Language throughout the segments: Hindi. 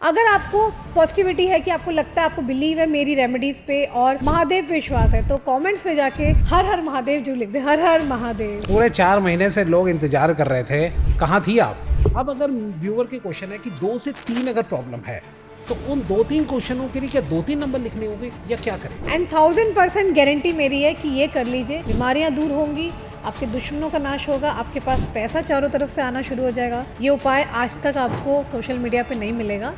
अगर आपको पॉजिटिविटी है कि आपको लगता है, आपको बिलीव है मेरी रेमेडीज पे और महादेव पे विश्वास है, तो कमेंट्स में जाके हर हर महादेव जो लिख दे, हर हर महादेव। पूरे 4 महीने से लोग इंतजार कर रहे थे, कहाँ थी आप। अब अगर व्यूअर के क्वेश्चन है कि 2 से 3 अगर प्रॉब्लम है तो उन 2-3 क्वेश्चनों के लिए क्या 2-3 नंबर लिखने होंगे या क्या करें। एंड 1000% गारंटी मेरी है कि ये कर लीजिए, बीमारियां दूर होंगी, आपके दुश्मनों का नाश होगा, आपके पास पैसा चारों तरफ से आना शुरू हो जाएगा। ये उपाय आज तक आपको सोशल मीडिया पे नहीं मिलेगा,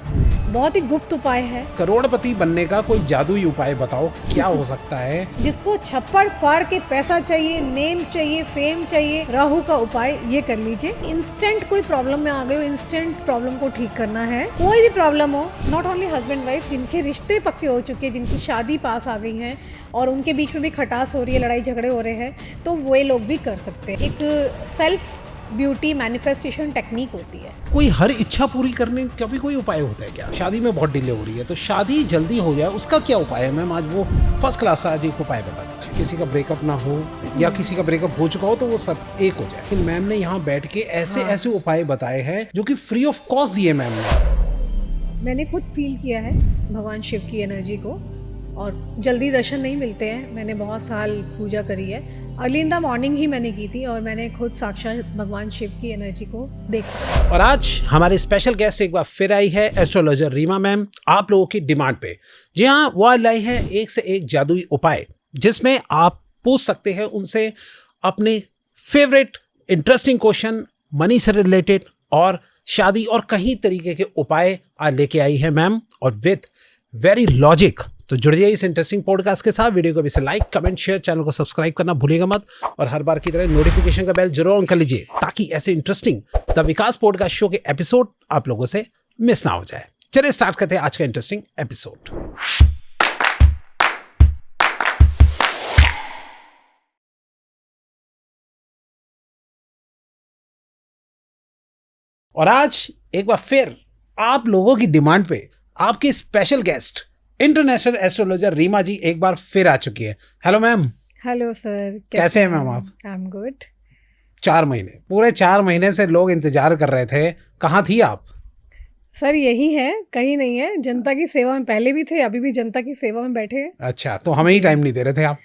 बहुत ही गुप्त उपाय है। करोड़पति बनने का कोई जादुई उपाय बताओ, क्या हो सकता है। जिसको छप्पड़ फाड़ के पैसा चाहिए, नेम चाहिए, फेम चाहिए, राहु का उपाय ये कर लीजिए। इंस्टेंट कोई प्रॉब्लम में आ गए हो, इंस्टेंट प्रॉब्लम को ठीक करना है। कोई भी प्रॉब्लम हो, नॉट ओनली हस्बैंड वाइफ, जिनके रिश्ते पक्के हो चुके हैं, जिनकी शादी पास आ गई है और उनके बीच में भी खटास हो रही है, लड़ाई झगड़े हो रहे हैं, तो वो लोग भी कर सकते हैं। एक सेल्फ ब्यूटी मैनिफेस्टेशन टेक्निक होती है। कोई हर इच्छा पूरी करने का भी कोई उपाय होता है क्या। शादी में बहुत डिले हो रही है, तो शादी जल्दी हो जाए उसका क्या उपाय है मैम। आज वो फर्स्ट क्लास आज एक उपाय बता दीजिए। किसी का ब्रेकअप ना हो या किसी का ब्रेकअप हो चुका हो तो वो सब एक हो जाए। लेकिन मैम ने यहाँ बैठ के ऐसे उपाय बताए हैं जो कि फ्री ऑफ कॉस्ट दिए मैम ने। मैंने खुद फील किया है भगवान शिव की एनर्जी को, और जल्दी दर्शन नहीं मिलते हैं। मैंने बहुत साल पूजा करी है, अर्ली इन द मॉर्निंग ही मैंने की थी, और मैंने खुद साक्षात भगवान शिव की एनर्जी को देखा। और आज हमारे स्पेशल गेस्ट एक बार फिर आई है एस्ट्रोलॉजर रीमा मैम, आप लोगों की डिमांड पे। जी हाँ, वो आज लाई है एक से एक जादुई उपाय, जिसमें आप पूछ सकते हैं उनसे अपने फेवरेट इंटरेस्टिंग क्वेश्चन, मनी से रिलेटेड और शादी और कई तरीके के उपाय आज लेके आई है मैम, और विद वेरी लॉजिक। तो जुड़ जाइए इस इंटरेस्टिंग पॉडकास्ट के साथ। वीडियो को भी से लाइक, कमेंट, शेयर, चैनल को सब्सक्राइब करना भूलिएगा मत, और हर बार की तरह नोटिफिकेशन का बेल जरूर ऑन कर लीजिए, ताकि ऐसे interesting the Vikas podcast show के एपिसोड आप लोगों से मिस ना हो जाए। चलिए स्टार्ट करते हैं आज का इंटरेस्टिंग एपिसोड। और आज एक बार फिर आप लोगों की डिमांड पे आपके special guest international astrologer Reema ji एक बार फिर आ चुकी है। Hello ma'am. हेलो सर, कैसे हैं मैम आप। I am good. 4 महीने, पूरे 4 महीने से लोग इंतजार कर रहे थे, कहाँ थी आप। सर यही है, कहीं नहीं है। जनता की सेवा में पहले भी थे, अभी भी जनता की सेवा में बैठे हैं। अच्छा, तो हमें ही टाइम नहीं दे रहे थे आप।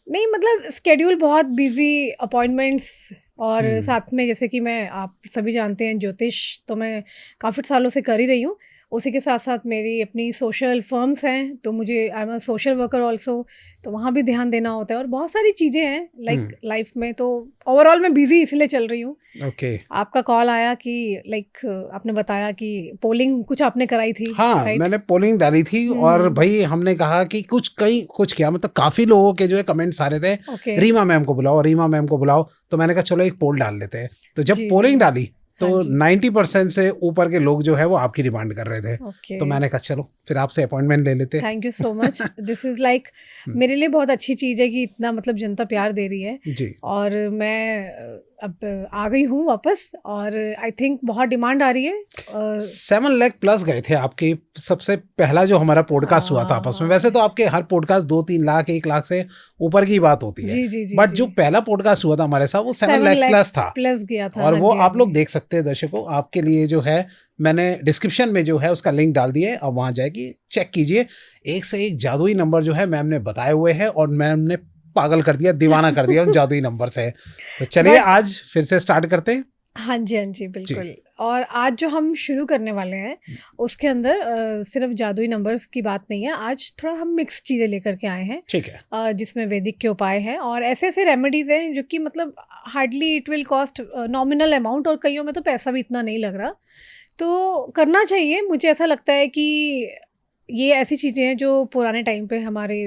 नहीं मतलब स्केड्यूल बहुत बिजी, अपॉइंटमेंट्स, और साथ में जैसे कि मैं, आप सभी जानते हैं, ज्योतिष तो मैं काफ़ी सालों से कर ही रही हूँ। उसी के साथ साथ मेरी अपनी सोशल फर्म्स हैं, तो मुझे I am a social worker also, तो वहाँ भी ध्यान देना होता है, और बहुत सारी चीज़ें हैं लाइक लाइफ में। तो ओवरऑल मैं बिजी इसलिए चल रही हूँ। ओके। आपका कॉल आया कि लाइक आपने बताया कि पोलिंग कुछ आपने कराई थी। हाँ, मैंने पोलिंग डाली थी, और भाई हमने कहा कि कुछ क्या मतलब काफ़ी लोगों के जो है कमेंट्स आ रहे थे, रीमा मैम को बुलाओ, रीमा मैम को बुलाओ। तो मैंने कहा चलो एक पोल डाल लेते हैं। तो जब पोलिंग डाली तो 90% से ऊपर के लोग जो है वो आपकी डिमांड कर रहे थे। तो मैंने कहा चलो फिर आपसे अपॉइंटमेंट ले लेते हैं। Thank you so much. This is like मेरे लिए बहुत अच्छी चीज़ है कि इतना मतलब जनता प्यार दे रही है जी। और मैं अब आ गई हूँ वापस, और आई थिंक बहुत डिमांड आ रही है। 7 लाख प्लस गए थे आपके सबसे पहला जो हमारा पॉडकास्ट हुआ था आपस में। वैसे तो आपके हर पॉडकास्ट 2-3 लाख 1 लाख से ऊपर की बात होती है, बट जो पहला पॉडकास्ट हुआ था हमारे साथ वो 7 लाख प्लस था, प्लस गया था। और वो आप लोग देख सकते हैं दर्शकों, आपके लिए जो है मैंने डिस्क्रिप्शन में जो है उसका लिंक डाल दिया है, अब वहाँ जाएगी चेक कीजिए। एक से एक जादुई नंबर जो है मैम ने बताए हुए हैं, और मैम ने पागल कर दिया, दीवाना कर दिया उन जादुई नंबर से। तो चलिए आज फिर से स्टार्ट करते हैं। हाँ जी बिल्कुल। और आज जो हम शुरू करने वाले हैं उसके अंदर सिर्फ जादुई नंबर्स की बात नहीं है। आज थोड़ा हम मिक्स चीज़ें लेकर के आए हैं, ठीक है, जिसमें वैदिक के उपाय हैं और ऐसे ऐसे रेमेडीज़ हैं जो कि मतलब hardly it will cost nominal amount, और कईयों में तो पैसा भी इतना नहीं लग रहा, तो करना चाहिए। मुझे ऐसा लगता है कि ये ऐसी चीज़ें हैं जो पुराने टाइम पे हमारे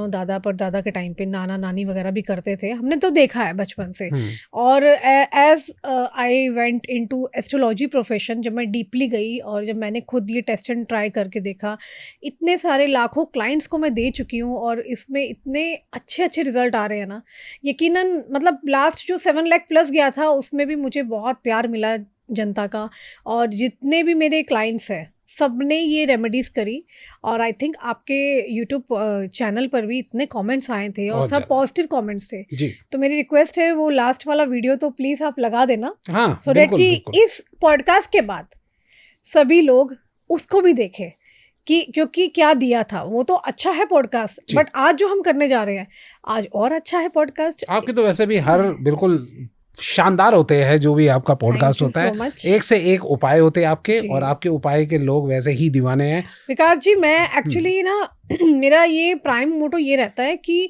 दादा परदादा के टाइम पे नाना नानी वगैरह भी करते थे, हमने तो देखा है बचपन से। और as I went into astrology profession, जब मैं डीपली गई और जब मैंने खुद ये टेस्ट एंड ट्राई करके देखा, इतने सारे लाखों क्लाइंट्स को मैं दे चुकी हूँ और इसमें इतने अच्छे अच्छे रिजल्ट आ रहे हैं ना, यकीनन मतलब लास्ट जो 7 लाख प्लस गया था उसमें भी मुझे बहुत प्यार मिला जनता का, और जितने भी मेरे क्लाइंट्स हैं सबने ये रेमेडीज़ करी। और आई थिंक आपके यूट्यूब चैनल पर भी इतने कमेंट्स आए थे और सब पॉजिटिव कमेंट्स थे जी। तो मेरी रिक्वेस्ट है वो लास्ट वाला वीडियो तो प्लीज़ आप लगा देना, सो दैट कि इस पॉडकास्ट के बाद सभी लोग उसको भी देखे कि क्योंकि क्या दिया था। वो तो अच्छा है पॉडकास्ट, जी। बट आज जो हम करने जा रहे हैं आज और अच्छा है पॉडकास्ट। आपके तो वैसे भी हर बिल्कुल शानदार होते हैं जो भी आपका पॉडकास्ट you होता so है, much. एक से एक उपाय होते हैं आपके, जी। और आपके उपाय के लोग वैसे ही दीवाने हैं। विकास जी, मैं एक्चुअली ना मेरा ये प्राइम मोटो ये रहता है कि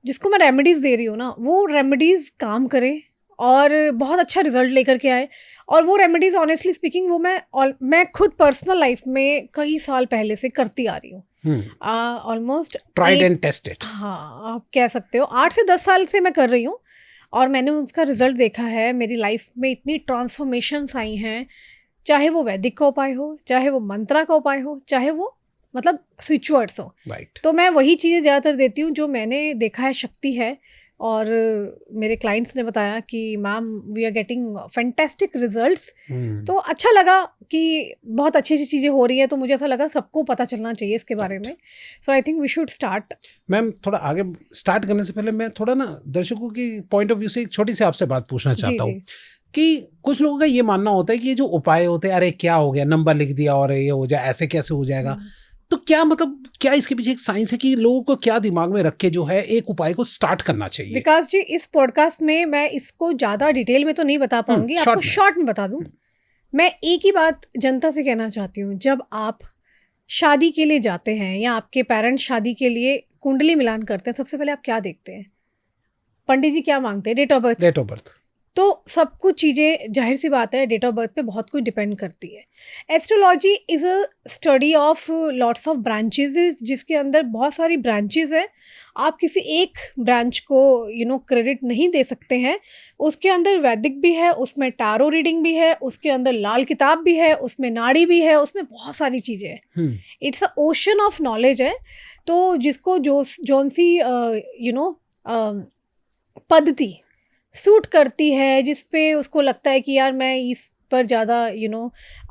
जिसको मैं रेमेडीज दे रही हूँ ना, वो रेमेडीज काम करे और बहुत अच्छा रिजल्ट लेकर के आए। और वो रेमेडीज ऑनेस्टली स्पीकिंग वो मैं खुद पर्सनल लाइफ में कई साल पहले से करती आ रही हूँ, ऑलमोस्ट ट्राइड एंड टेस्टेड। हाँ, आप कह सकते हो 8 से 10 साल से मैं कर रही हूँ और मैंने उसका रिजल्ट देखा है। मेरी लाइफ में इतनी ट्रांसफॉर्मेशंस आई हैं, चाहे वो वैदिक का उपाय हो, चाहे वो मंत्रा का उपाय हो, चाहे वो मतलब स्विच वर्ड्स हो। राइट। तो मैं वही चीज़ें ज़्यादातर देती हूँ जो मैंने देखा है शक्ति है। और मेरे क्लाइंट्स ने बताया कि ma'am we are getting fantastic results. तो अच्छा लगा कि बहुत अच्छी अच्छी चीज़ें हो रही है, तो मुझे ऐसा लगा सबको पता चलना चाहिए इसके बारे में। So I think we should start. Ma'am, थोड़ा आगे स्टार्ट करने से पहले मैं थोड़ा ना दर्शकों की पॉइंट ऑफ व्यू से एक छोटी सी आपसे बात पूछना चाहता हूँ कि कुछ लोगों का ये मानना होता है कि ये जो उपाय होते हैं, अरे क्या हो गया, नंबर लिख दिया और ये हो जाए, ऐसे कैसे हो जाएगा। तो क्या मतलब क्या इसके पीछे एक साइंस है कि लोगों को क्या दिमाग में रख के जो है एक उपाय को स्टार्ट करना चाहिए? विकास जी, इस पॉडकास्ट में मैं इसको ज़्यादा डिटेल में तो नहीं बता पाऊंगी, आपको शॉर्ट में बता दूं। मैं एक ही बात जनता से कहना चाहती हूँ, जब आप शादी के लिए जाते हैं या आपके पेरेंट्स शादी के लिए कुंडली मिलान करते हैं, सबसे पहले आप क्या देखते हैं? पंडित जी क्या मांगते हैं? Date of birth. Date of birth. तो सब कुछ चीज़ें जाहिर सी बात है डेट ऑफ बर्थ पे बहुत कुछ डिपेंड करती है। Astrology is a study of lots of branches, जिसके अंदर बहुत सारी ब्रांचेस हैं। आप किसी एक ब्रांच को क्रेडिट नहीं दे सकते हैं। उसके अंदर वैदिक भी है, उसमें टैरो रीडिंग भी है, उसके अंदर लाल किताब भी है, उसमें नाड़ी भी है, उसमें बहुत सारी चीज़ें हैं। It's a ocean of knowledge है। तो जिसको जौन सी पद्धति सूट करती है, जिस पे उसको लगता है कि यार मैं इस पर ज़्यादा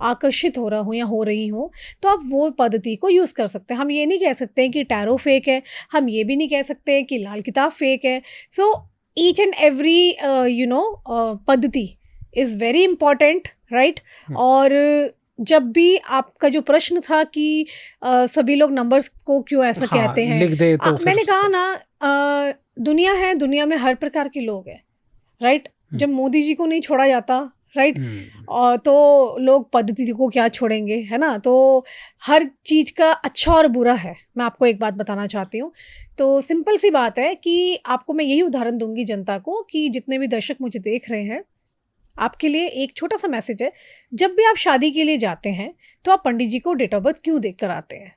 आकर्षित हो रहा हूँ या हो रही हूँ, तो आप वो पद्धति को यूज़ कर सकते हैं। हम ये नहीं कह सकते हैं कि टैरो फेक है, हम ये भी नहीं कह सकते हैं कि लाल किताब फेक है। सो ईच एंड एवरी पद्धति इज़ वेरी इम्पॉर्टेंट, राइट। और जब भी आपका जो प्रश्न था कि सभी लोग नंबर्स को क्यों ऐसा कहते हैं, लिख दे तो मैंने कहा ना, दुनिया है, दुनिया में हर प्रकार के लोग हैं, राइट। जब मोदी जी को नहीं छोड़ा जाता, राइट, और तो लोग पद्धति को क्या छोड़ेंगे, है ना। तो हर चीज़ का अच्छा और बुरा है। मैं आपको एक बात बताना चाहती हूँ। तो सिंपल सी बात है कि आपको मैं यही उदाहरण दूंगी जनता को, कि जितने भी दर्शक मुझे देख रहे हैं, आपके लिए एक छोटा सा मैसेज है। जब भी आप शादी के लिए जाते हैं तो आप पंडित जी को डेट ऑफ बर्थ क्यों देख कर आते हैं?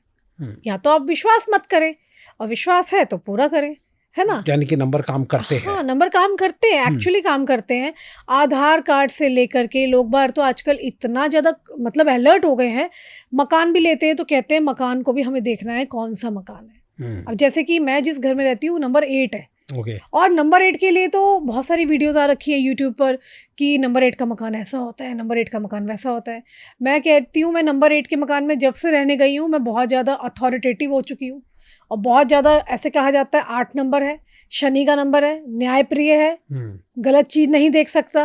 या तो आप विश्वास मत करें, और विश्वास है तो पूरा करें, है ना। यानी कि नंबर काम करते हैं। हाँ, नंबर काम करते हैं, एक्चुअली काम करते हैं। आधार कार्ड से लेकर के लोग बाहर तो आजकल इतना ज़्यादा मतलब अलर्ट हो गए हैं। मकान भी लेते हैं तो कहते हैं मकान को भी हमें देखना है कौन सा मकान है। अब जैसे कि मैं जिस घर में रहती हूँ नंबर 8 है, और नंबर 8 के लिए तो बहुत सारी वीडियोस आ रखी है यूट्यूब पर कि नंबर 8 का मकान ऐसा होता है, नंबर 8 का मकान वैसा होता है। मैं कहती हूँ, मैं नंबर 8 के मकान में जब से रहने गई हूँ, मैं बहुत ज़्यादा अथॉरिटेटिव हो चुकी हूँ। और बहुत ज़्यादा ऐसे कहा जाता है 8 नंबर है, शनि का नंबर है, न्यायप्रिय है, गलत चीज़ नहीं देख सकता।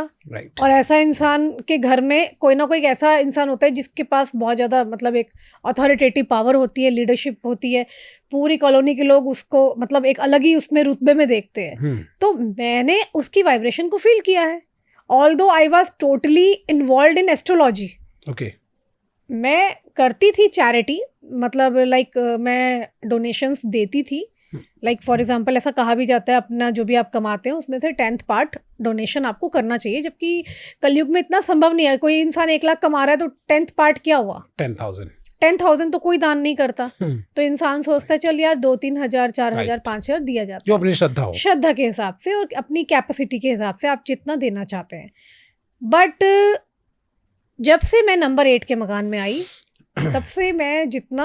और ऐसा इंसान के घर में कोई ना कोई ऐसा इंसान होता है जिसके पास बहुत ज़्यादा मतलब एक अथॉरिटेटिव पावर होती है, लीडरशिप होती है। पूरी कॉलोनी के लोग उसको मतलब एक अलग ही उसमें रुतबे में देखते हैं। तो मैंने उसकी वाइब्रेशन को फील किया है। Although I was totally involve in astrology. मैं करती थी चैरिटी, मतलब मैं डोनेशंस देती थी। फॉर एग्जांपल ऐसा कहा भी जाता है, अपना जो भी आप कमाते हैं उसमें से 10th पार्ट डोनेशन आपको करना चाहिए, जबकि कलयुग में इतना संभव नहीं है। कोई इंसान 1 लाख कमा रहा है तो 10th पार्ट क्या हुआ? 10,000 तो कोई दान नहीं करता। तो इंसान सोचता है चल यार 2-3 हज़ार, 4 हज़ार, 5 हज़ार दिया जाता है, जो अपनी श्रद्धा हो, श्रद्धा के हिसाब से और अपनी कैपेसिटी के हिसाब से आप जितना देना चाहते हैं। बट जब से मैं नंबर 8 के मकान में आई, तब से मैं जितना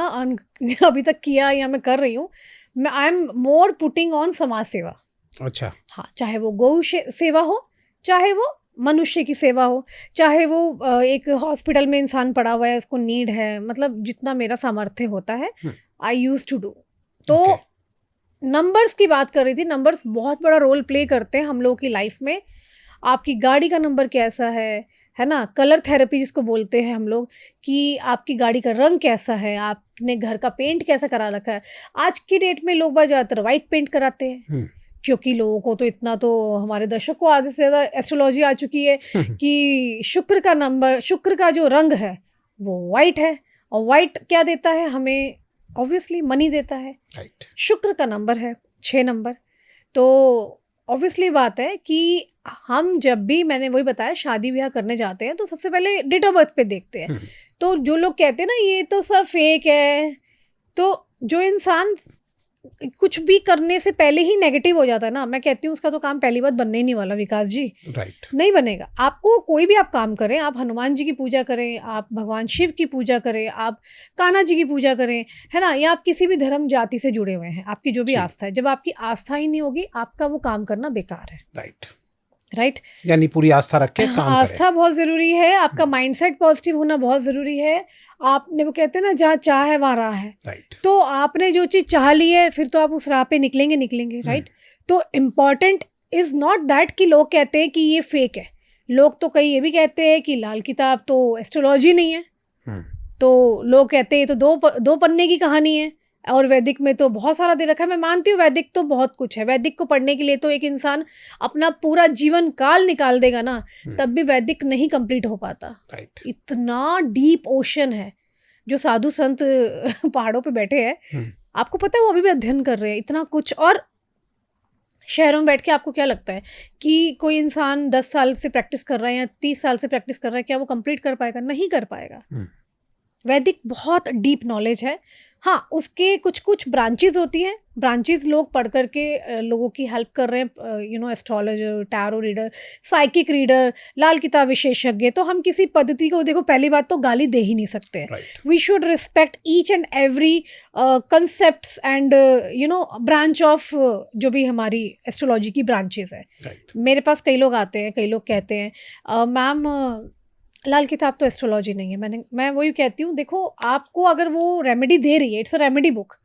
अभी तक किया या मैं कर रही हूँ, मैं I am more putting on समाज सेवा। अच्छा। हाँ, चाहे वो गौ सेवा हो, चाहे वो मनुष्य की सेवा हो, चाहे वो एक हॉस्पिटल में इंसान पड़ा हुआ है, उसको नीड है, मतलब जितना मेरा सामर्थ्य होता है आई यूज टू डू। तो नंबर्स की बात कर रही थी। नंबर्स बहुत बड़ा रोल प्ले करते हैं हम लोगों की लाइफ में। आपकी गाड़ी का नंबर कैसा है, है ना, कलर थेरेपी जिसको बोलते हैं हम लोग, कि आपकी गाड़ी का रंग कैसा है, आपने घर का पेंट कैसा करा रखा है। आज की डेट में लोग बाग ज़्यादातर वाइट पेंट कराते हैं, क्योंकि लोगों को तो इतना तो हमारे दर्शक को आधे से ज़्यादा एस्ट्रोलॉजी आ चुकी है कि शुक्र का जो रंग है वो वाइट है, और वाइट क्या देता है हमें, ऑब्वियसली मनी देता है। शुक्र का नंबर है 6 नंबर। तो ऑब्वियसली बात है कि हम जब भी, मैंने वही बताया, शादी ब्याह करने जाते हैं तो सबसे पहले डेट ऑफ बर्थ पे देखते हैं। तो जो लोग कहते हैं ना ये तो सब फेक है, तो जो इंसान कुछ भी करने से पहले ही नेगेटिव हो जाता है ना, मैं कहती हूँ उसका तो काम पहली बार बनने ही नहीं वाला विकास जी। नहीं बनेगा। आपको कोई भी आप काम करें, आप हनुमान जी की पूजा करें, आप भगवान शिव की पूजा करें, आप कान्हा जी की पूजा करें, है ना, या आप किसी भी धर्म जाति से जुड़े हुए हैं, आपकी जो भी आस्था है, जब आपकी आस्था ही नहीं होगी आपका वो काम करना बेकार है। राइट, यानी पूरी आस्था रख के काम आस्था बहुत ज़रूरी है, आपका माइंडसेट पॉजिटिव होना बहुत ज़रूरी है। आपने, वो कहते हैं ना, जहाँ चाह है वहाँ राह है। तो आपने जो चीज़ चाह ली है फिर तो आप उस राह पे निकलेंगे। राइट। तो इम्पॉर्टेंट इज़ नॉट दैट कि लोग कहते हैं कि ये फेक है। लोग तो कई ये भी कहते हैं कि लाल किताब तो एस्ट्रोलॉजी नहीं है। तो लोग कहते हैं तो दो पन्ने की कहानी है, और वैदिक में तो बहुत सारा दे रखा है। मैं मानती हूँ वैदिक तो बहुत कुछ है, वैदिक को पढ़ने के लिए तो एक इंसान अपना पूरा जीवन काल निकाल देगा ना, तब भी वैदिक नहीं कंप्लीट हो पाता। इतना डीप ओशन है। जो साधु संत पहाड़ों पे बैठे हैं, आपको पता है वो अभी भी अध्ययन कर रहे हैं इतना कुछ। और शहरों में बैठ के आपको क्या लगता है कि कोई इंसान 10 साल से प्रैक्टिस कर रहा है या 30 साल से प्रैक्टिस कर रहा है, क्या वो कंप्लीट कर पाएगा? नहीं कर पाएगा। वैदिक बहुत डीप नॉलेज है। हाँ, उसके कुछ ब्रांचेस होती हैं, ब्रांचेस लोग पढ़ करके लोगों की हेल्प कर रहे हैं, astrologer, tarot reader, psychic reader, Lal Kitab विशेषज्ञ। तो हम किसी पद्धति को, देखो पहली बात तो गाली दे ही नहीं सकते। We should respect each and every concepts and branch of जो भी हमारी एस्ट्रोलॉजी की ब्रांचेस है। मेरे पास कई लोग आते हैं, कई लोग कहते हैं मैम लाल किताब तो एस्ट्रोलॉजी नहीं है। मैं वही कहती हूँ, देखो आपको अगर वो रेमेडी दे रही है, इट्स अ रेमेडी बुक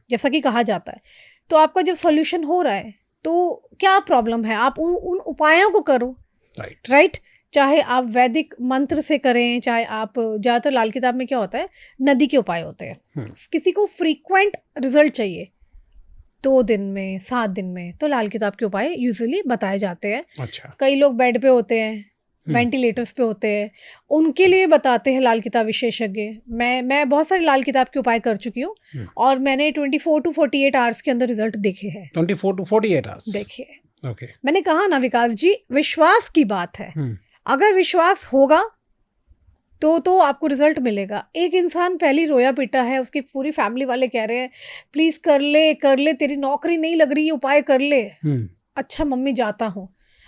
जैसा कि कहा जाता है, तो आपका जब सोल्यूशन हो रहा है तो क्या प्रॉब्लम है? आप उन उपायों को करो। राइट। चाहे आप वैदिक मंत्र से करें, चाहे आप, ज़्यादातर लाल किताब में क्या होता है, नदी के उपाय होते हैं। किसी को फ्रीक्वेंट रिजल्ट चाहिए 2 दिन में, 7 दिन में, तो लाल किताब के उपाय यूजुअली बताए जाते हैं। अच्छा। कई लोग बेड पे होते हैं, वेंटिलेटर्स पे होते हैं, उनके लिए बताते हैं लाल किताब विशेषज्ञ। मैं बहुत सारी लाल किताब के उपाय कर चुकी हूँ, और मैंने 24 to 48 आवर्स के अंदर रिजल्ट देखे हैं। 24 to 48 आवर्स देखे। ओके। मैंने कहा ना विकास जी, विश्वास की बात है। अगर विश्वास होगा तो आपको रिजल्ट मिलेगा। एक इंसान पहले रोया पीटा है, उसकी पूरी फैमिली वाले कह रहे हैं प्लीज कर ले, तेरी नौकरी नहीं लग रही है, उपाय कर ले। अच्छा मम्मी जाता हूँ।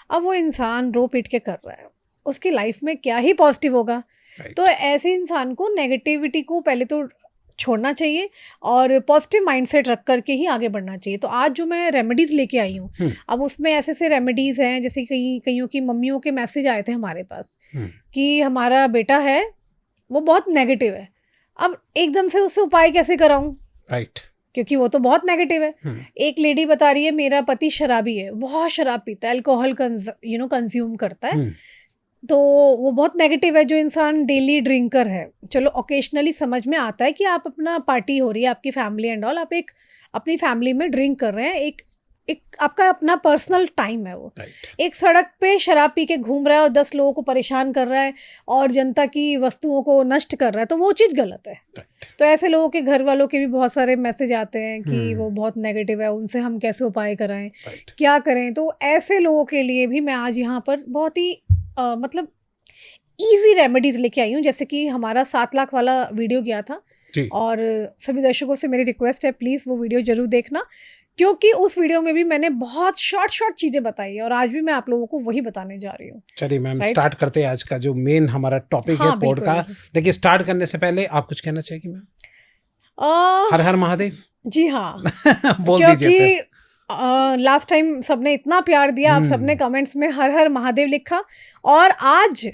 अब वो इंसान रो पीट के कर रहा है, उसकी लाइफ में क्या ही पॉजिटिव होगा। तो ऐसे इंसान को नेगेटिविटी को पहले तो छोड़ना चाहिए और पॉजिटिव माइंडसेट रख करके ही आगे बढ़ना चाहिए। तो आज जो मैं रेमेडीज़ लेके आई हूँ, अब उसमें ऐसे रेमेडीज़ हैं, जैसे कईयों की मम्मियों के मैसेज आए थे हमारे पास कि हमारा बेटा है वो बहुत नेगेटिव है, अब एकदम से उससे उपाय कैसे कराऊँ। राइट। क्योंकि वो तो बहुत नेगेटिव है। एक लेडी बता रही है मेरा पति शराबी है, बहुत शराब पीता है, अल्कोहल कंज्यूम करता है, तो वो बहुत नेगेटिव है। जो इंसान डेली ड्रिंकर है, चलो ओकेशनली समझ में आता है कि आप अपना पार्टी हो रही है आपकी फैमिली एंड ऑल, आप एक अपनी फैमिली में ड्रिंक कर रहे हैं, एक आपका अपना पर्सनल टाइम है वो। एक सड़क पे शराब पी के घूम रहा है और 10 लोगों को परेशान कर रहा है और जनता की वस्तुओं को नष्ट कर रहा है, तो वो चीज़ गलत है। तो ऐसे लोगों के घर वालों के भी बहुत सारे मैसेज आते हैं कि वो बहुत नेगेटिव है, उनसे हम कैसे उपाय कराएं, क्या करें। तो ऐसे लोगों के लिए भी मैं आज यहाँ पर बहुत ही मतलब ईजी रेमेडीज लेके आई हूँ। जैसे कि हमारा 7 लाख वाला वीडियो गया था, और सभी दर्शकों से मेरी रिक्वेस्ट है प्लीज़ वो वीडियो जरूर देखना, क्योंकि उस वीडियो में भी मैंने बहुत शॉर्ट चीज़ें बताई है और आज भी मैं आप लोगों को वही बताने जा रही हूँ। चलिए मैम, स्टार्ट करते हैं आज का जो मेन हमारा टॉपिक है पॉडकास्ट। लेकिन स्टार्ट करने से पहले आप कुछ कहना चाहेंगे मैम? हर हर महादेव। जी हाँ बोल दीजिए। लास्ट टाइम सबने इतना प्यार दिया, आप सबने कमेंट्स में हर हर महादेव लिखा, और आज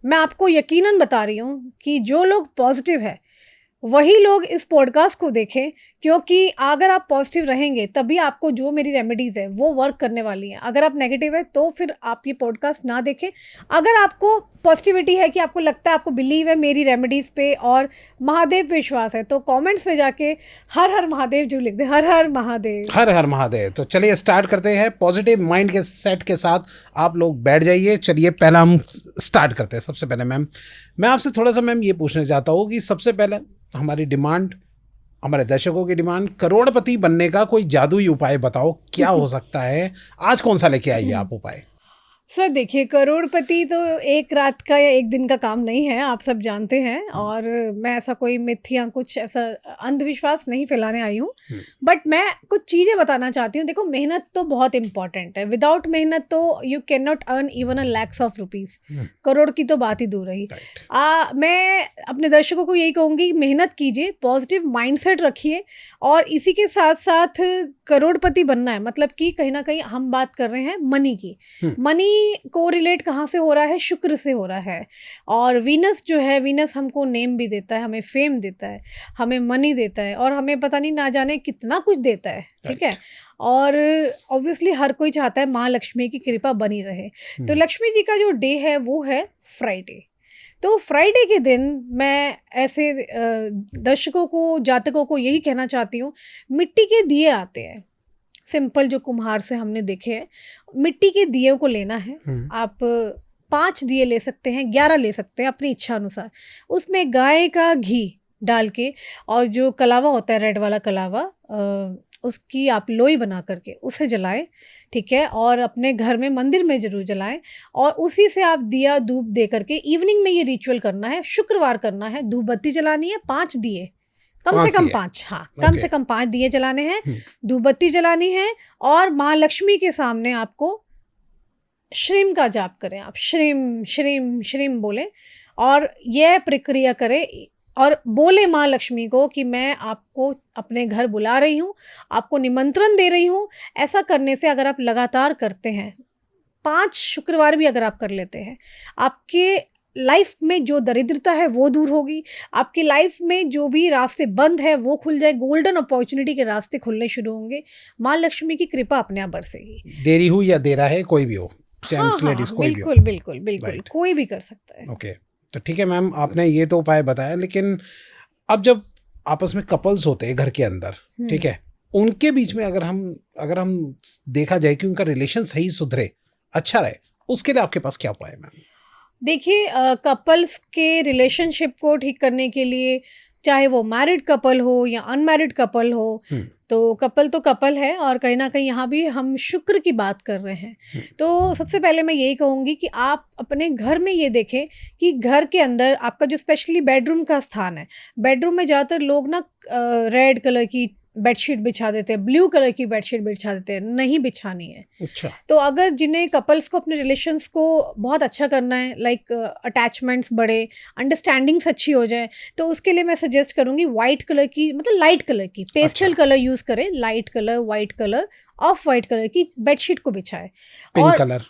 मैं आपको यकीनन बता रही हूँ कि जो लोग पॉजिटिव है वही लोग इस पॉडकास्ट को देखें, क्योंकि अगर आप पॉजिटिव रहेंगे तभी आपको जो मेरी रेमेडीज़ है वो वर्क करने वाली हैं। अगर आप नेगेटिव है तो फिर आप ये पॉडकास्ट ना देखें। अगर आपको पॉजिटिविटी है कि आपको लगता है, आपको बिलीव है मेरी रेमेडीज़ पे और महादेव पे विश्वास है, तो कमेंट्स में जाके हर हर महादेव जो लिख दे, हर हर महादेव। हर हर महादेव। तो चलिए स्टार्ट करते हैं। पॉजिटिव माइंड के सेट के साथ आप लोग बैठ जाइए। चलिए पहला हम स्टार्ट करते हैं। सबसे पहले मैम, मैं आपसे थोड़ा सा मैम ये पूछना चाहता हूँ कि सबसे पहले हमारी डिमांड, हमारे दर्शकों की डिमांड, करोड़पति बनने का कोई जादुई उपाय बताओ, क्या हो सकता है? आज कौन सा लेके आइए आप उपाय? सर देखिए, करोड़पति तो एक रात का या एक दिन का काम नहीं है, आप सब जानते हैं। और मैं ऐसा कोई मिथ या कुछ ऐसा अंधविश्वास नहीं फैलाने आई हूँ, बट मैं कुछ चीज़ें बताना चाहती हूँ। देखो, मेहनत तो बहुत इंपॉर्टेंट है। विदाउट मेहनत तो you can not earn even a lakhs of rupees. Crore की तो बात ही दूर रही। मैं अपने दर्शकों को यही कहूँगी, मेहनत कीजिए, पॉजिटिव माइंडसेट रखिए, और इसी के साथ साथ करोड़पति बनना है। मतलब कि कहीं ना कहीं हम बात कर रहे हैं मनी की। मनी को रिलेट कहाँ से हो रहा है? शुक्र से हो रहा है। और वीनस जो है, वीनस हमको नेम भी देता है, हमें फेम देता है, हमें मनी देता है, और हमें पता नहीं ना जाने कितना कुछ देता है। ठीक है। और ऑब्वियसली हर कोई चाहता है माँ लक्ष्मी की कृपा बनी रहे। तो लक्ष्मी जी का जो डे है वो है फ्राइडे। तो फ्राइडे के दिन मैं ऐसे दर्शकों को, जातकों को यही कहना चाहती हूँ, मिट्टी के दिए आते हैं, सिंपल जो कुम्हार से हमने देखे हैं, मिट्टी के दिए को लेना है। आप 5 दिए ले सकते हैं, 11 ले सकते हैं, अपनी इच्छा अनुसार। उसमें गाय का घी डाल के, और जो कलावा होता है, रेड वाला कलावा, उसकी आप लोई बना करके उसे जलाएं। ठीक है। और अपने घर में, मंदिर में ज़रूर जलाएं, और उसी से आप दिया धूप दे करके इवनिंग में ये रिचुअल करना है। शुक्रवार करना है, धूप बत्ती जलानी है, 5 दिए, कम से कम 5, हाँ, कम से कम 5 दिए जलाने हैं, धूप बत्ती जलानी है, और माँ लक्ष्मी के सामने आपको श्रीम का जाप करें। आप श्रीम श्रीम श्रीम बोलें, और यह प्रक्रिया करें, और बोले माँ लक्ष्मी को कि मैं आपको अपने घर बुला रही हूँ, आपको निमंत्रण दे रही हूँ। ऐसा करने से अगर आप लगातार करते हैं, 5 शुक्रवार भी अगर आप कर लेते हैं, आपके लाइफ में जो दरिद्रता है वो दूर होगी। आपकी लाइफ में जो भी रास्ते बंद है वो खुल जाए, गोल्डन अपॉर्चुनिटी के रास्ते खुलने शुरू होंगे। माँ लक्ष्मी की कृपा अपने आप बरसेगी। देरी हुई या देरा है, कोई भी हो, जेंट्स लेडीज कोई भी हो, बिल्कुल बिल्कुल बिल्कुल, कोई भी कर सकता है। ओके। तो ठीक है मैम, आपने ये तो उपाय बताया, लेकिन अब जब आपस में कपल्स होते हैं घर के अंदर, ठीक है, उनके बीच में अगर हम देखा जाए कि उनका रिलेशन सही सुधरे, अच्छा रहे, उसके लिए आपके पास क्या उपाय है मैम? देखिए, कपल्स के रिलेशनशिप को ठीक करने के लिए, चाहे वो मैरिड कपल हो या अनमैरिड कपल हो, तो कपल है, और कहीं ना कहीं यहाँ भी हम शुक्र की बात कर रहे हैं। तो सबसे पहले मैं यही कहूँगी कि आप अपने घर में ये देखें कि घर के अंदर आपका जो स्पेशली बेडरूम का स्थान है, बेडरूम में ज़्यादातर लोग ना रेड कलर की बेडशीट बिछा देते हैं, ब्लू कलर की बेडशीट बिछा देते हैं, नहीं बिछानी है। अच्छा। तो अगर जिन्हें कपल्स को अपने रिलेशंस को बहुत अच्छा करना है, लाइक अटैचमेंट्स बढ़े, अंडरस्टैंडिंग्स अच्छी हो जाए, तो उसके लिए मैं सजेस्ट करूँगी वाइट कलर की, मतलब लाइट कलर की, पेस्टल कलर यूज़ करें, light colour, white colour, of white colour की बेडशीट को बिछाए। पिंक कलर,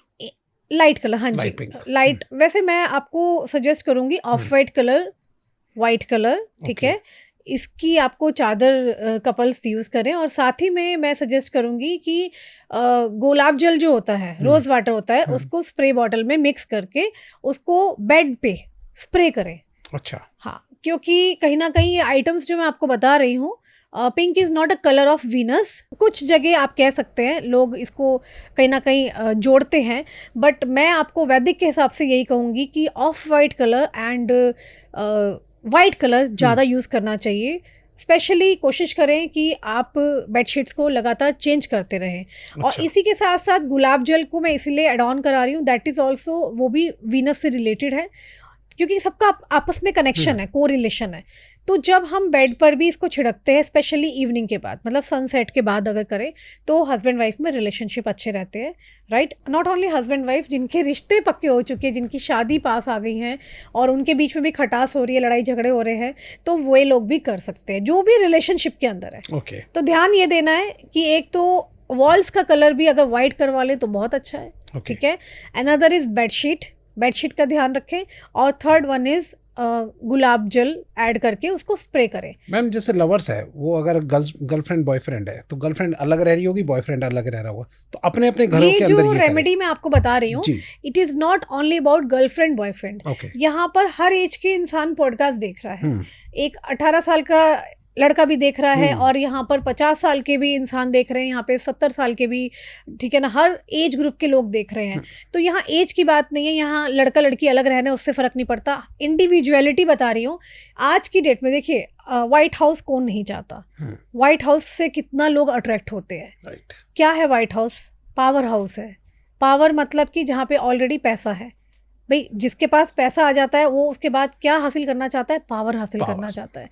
लाइट कलर, हाँ जी, लाइट। वैसे मैं आपको सजेस्ट करूँगी of white colour, white colour, ठीक है। इसकी आपको चादर कपल्स यूज़ करें। और साथ ही में मैं सजेस्ट करूँगी कि गुलाब जल जो होता है, रोज़ वाटर होता है, उसको स्प्रे बॉटल में मिक्स करके उसको बेड पे स्प्रे करें। अच्छा। हाँ, क्योंकि कहीं ना कहीं ये आइटम्स जो मैं आपको बता रही हूँ, pink is not a colour of Venus. कुछ जगह आप कह सकते हैं, लोग इसको कहीं ना कहीं जोड़ते हैं, बट मैं आपको वैदिक के हिसाब से यही कहूँगी कि of white colour and white colour ज़्यादा यूज़ करना चाहिए। स्पेशली कोशिश करें कि आप बेडशीट्स को लगातार चेंज करते रहें। अच्छा। और इसी के साथ साथ गुलाब जल को मैं इसीलिए ऐड ऑन करा रही हूँ, दैट इज़ ऑल्सो, वो भी वीनस से रिलेटेड है, क्योंकि सबका आपस में कनेक्शन है, को रिलेशन है। तो जब हम बेड पर भी इसको छिड़कते हैं, स्पेशली इवनिंग के बाद, मतलब सनसेट के बाद अगर करें, तो हस्बैंड वाइफ में रिलेशनशिप अच्छे रहते हैं, right. Not only husband wife, जिनके रिश्ते पक्के हो चुके हैं, जिनकी शादी पास आ गई हैं और उनके बीच में भी खटास हो रही है, लड़ाई झगड़े हो रहे हैं, तो वो लोग भी कर सकते हैं, जो भी रिलेशनशिप के अंदर है। ओके। तो ध्यान ये देना है कि एक तो वॉल्स का कलर भी अगर वाइट करवा लें तो बहुत अच्छा है, ठीक है। अनदर इज बेडशीट का ध्यान रखें। और थर्ड वन इज़ गुलाब जल ऐड करके उसको स्प्रे करें। मैम जैसे लवर्स है वो अगर गर्लफ्रेंड बॉयफ्रेंड है तो गर्लफ्रेंड अलग रह रही होगी, बॉयफ्रेंड अलग रह रहा होगा, तो अपने अपने घरों के अंदर ये जो ये रेमेडी मैं आपको बता रही हूँ, it is not only about girlfriend boyfriend. यहाँ पर हर एज के इंसान पॉडकास्ट देख रहा है। एक 18 साल का लड़का भी देख रहा है और यहाँ पर 50 साल के भी इंसान देख रहे हैं, यहाँ पे 70 साल के भी, ठीक है ना, हर एज ग्रुप के लोग देख रहे हैं। तो यहाँ एज की बात नहीं है, यहाँ लड़का लड़की अलग रहने उससे फ़र्क नहीं पड़ता, इंडिविजुअलिटी बता रही हूँ। आज की डेट में देखिए व्हाइट हाउस कौन नहीं चाहता, व्हाइट हाउस से कितना लोग अट्रैक्ट होते हैं। क्या है व्हाइट हाउस? पावर हाउस है। पावर मतलब कि जहाँ पे ऑलरेडी पैसा है। भाई जिसके पास पैसा आ जाता है वो उसके बाद क्या हासिल करना चाहता है? पावर हासिल करना चाहता है।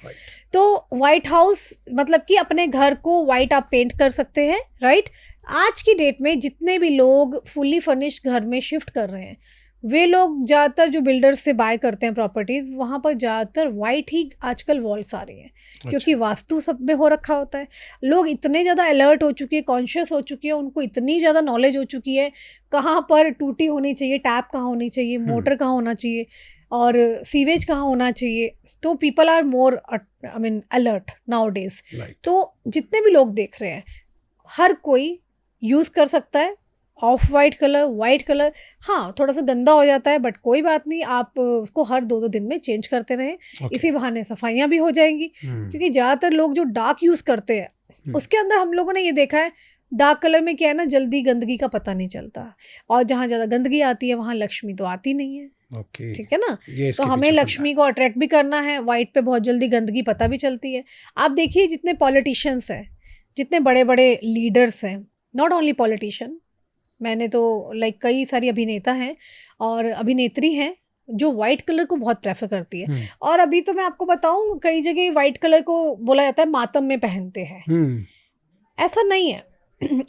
तो वाइट हाउस मतलब कि अपने घर को वाइट आप पेंट कर सकते हैं, राइट। आज की डेट में जितने भी लोग फुल्ली फर्निश्ड घर में शिफ्ट कर रहे हैं वे लोग ज़्यादातर जो बिल्डर्स से बाय करते हैं प्रॉपर्टीज़, वहाँ पर ज़्यादातर वाइट ही आजकल वॉल्स आ रही हैं। क्योंकि वास्तु सब में हो रखा होता है। लोग इतने ज़्यादा अलर्ट हो चुके हैं, कॉन्शियस हो चुके हैं, उनको इतनी ज़्यादा नॉलेज हो चुकी है कहाँ पर टूटी होनी चाहिए, टैप कहाँ होनी चाहिए, मोटर कहाँ होना चाहिए और सीवेज कहाँ होना चाहिए। तो people are more I mean alert nowadays. तो जितने भी लोग देख रहे हैं हर कोई यूज़ कर सकता है of white colour, white colour. हाँ थोड़ा सा गंदा हो जाता है बट कोई बात नहीं, आप उसको हर 2-2 दिन में चेंज करते रहें। इसी बहाने सफाइयाँ भी हो जाएंगी। क्योंकि ज़्यादातर लोग जो डार्क यूज़ करते हैं उसके अंदर हम लोगों ने ये देखा है डार्क कलर में क्या है ना, जल्दी गंदगी का पता नहीं चलता और जहाँ ज़्यादा गंदगी आती है वहाँ लक्ष्मी तो आती नहीं है। ठीक है ना। तो हमें लक्ष्मी को अट्रैक्ट भी करना है। वाइट पे बहुत जल्दी गंदगी पता भी चलती है। आप देखिए जितने पॉलिटिशियंस हैं, जितने बड़े बड़े लीडर्स हैं, नॉट ओनली पॉलिटिशियन, मैंने तो लाइक कई सारी अभिनेता हैं और अभिनेत्री हैं जो वाइट कलर को बहुत प्रेफर करती है। और अभी तो मैं आपको बताऊं कई जगह वाइट कलर को बोला जाता है मातम में पहनते हैं। ऐसा नहीं है।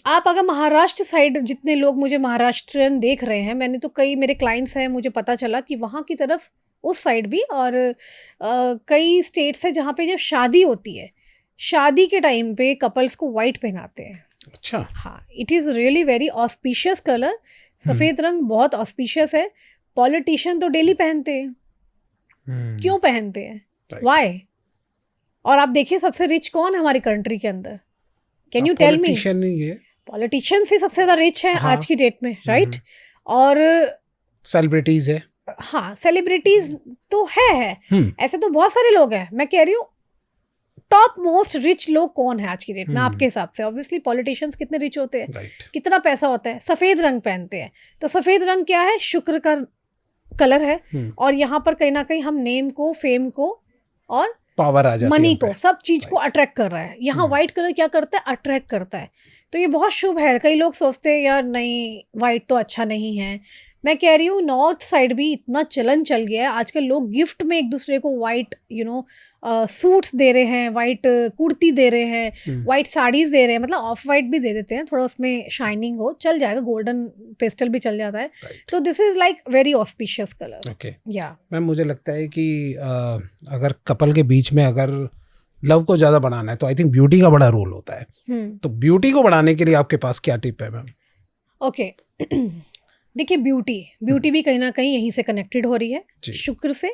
आप अगर महाराष्ट्र साइड, जितने लोग मुझे महाराष्ट्रियन देख रहे हैं, मैंने तो कई मेरे क्लाइंट्स हैं, मुझे पता चला कि वहाँ की तरफ उस साइड भी और कई स्टेट्स है जहाँ पे जब शादी होती है, शादी के टाइम पे कपल्स को वाइट पहनाते हैं। अच्छा। हाँ, it is really very auspicious colour. सफ़ेद रंग बहुत ऑस्पिशियस है। पॉलिटिशियन तो डेली पहनते हैं। क्यों पहनते हैं? वाई? और आप देखिए सबसे रिच कौन है हमारी कंट्री के अंदर? Can you tell me? Politician से सबसे ज़्यादा रिच है आज की डेट में, राइट। और सेलिब्रिटीज है। हाँ सेलिब्रिटीज तो है। ऐसे तो बहुत सारे लोग हैं। मैं कह रही हूँ टॉप मोस्ट रिच लोग कौन है आज की डेट में आपके हिसाब से? ऑब्वियसली पॉलिटिशियंस कितने रिच होते हैं, कितना पैसा होता है? सफ़ेद रंग पहनते हैं। तो सफ़ेद रंग क्या है? शुक्र का कलर है। और यहाँ पर कहीं ना कहीं हम नेम को, फेम को और पावर आ जाती मनी को, सब चीज को अट्रैक्ट कर रहा है। यहाँ व्हाइट कलर क्या करता है? अट्रैक्ट करता है। तो ये बहुत शुभ है। कई लोग सोचते हैं यार नहीं व्हाइट तो अच्छा नहीं है। मैं कह रही हूँ नॉर्थ साइड भी इतना चलन चल गया है आजकल, लोग गिफ्ट में एक दूसरे को वाइट सूट्स दे रहे हैं, वाइट कुर्ती दे रहे हैं, वाइट साड़ीज दे रहे हैं, मतलब ऑफ वाइट भी दे देते हैं, थोड़ा उसमें शाइनिंग हो, चल जाएगा, गोल्डन पेस्टल भी चल जाता है। तो this is like very auspicious colour. Okay या मैम मुझे लगता है कि अगर कपल के बीच में अगर लव को ज़्यादा बढ़ाना है तो आई थिंक ब्यूटी का बड़ा रोल होता है। तो ब्यूटी को बढ़ाने के लिए आपके पास क्या टिप है मैम? ओके देखिए ब्यूटी भी कहीं ना कहीं यहीं से कनेक्टेड हो रही है, शुक्र से।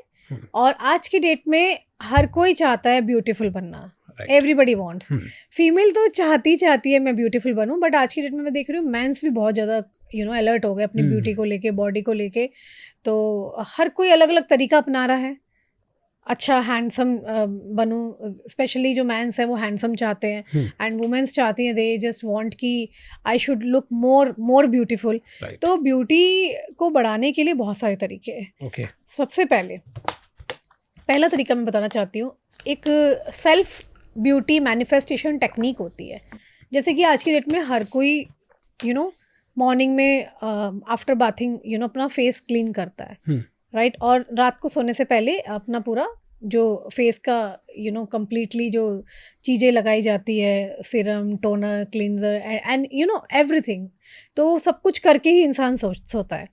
और आज की डेट में हर कोई चाहता है ब्यूटीफुल बनना। Everybody wants. फीमेल तो चाहती है मैं ब्यूटीफुल बनूं, बट आज की डेट में मैं देख रही हूँ मेंस भी बहुत ज़्यादा अलर्ट हो गए अपनी ब्यूटी को लेके, बॉडी को लेके। तो हर कोई अलग अलग तरीका अपना रहा है। अच्छा हैंडसम बनूं, स्पेशली जो मैंस हैं वो हैंडसम चाहते हैं एंड वुमेन्स चाहती हैं, दे जस्ट वांट कि I should look more beautiful. तो ब्यूटी को बढ़ाने के लिए बहुत सारे तरीके हैं। सबसे पहला तरीका मैं बताना चाहती हूँ, एक सेल्फ ब्यूटी मैनिफेस्टेशन टेक्निक होती है। जैसे कि आज की डेट में हर कोई मॉर्निंग में आफ्टर बाथिंग अपना फेस क्लीन करता है, राइट। और रात को सोने से पहले अपना पूरा जो फेस का कंप्लीटली जो चीज़ें लगाई जाती है, serum, toner, cleanser and everything, तो सब कुछ करके ही इंसान सोता है।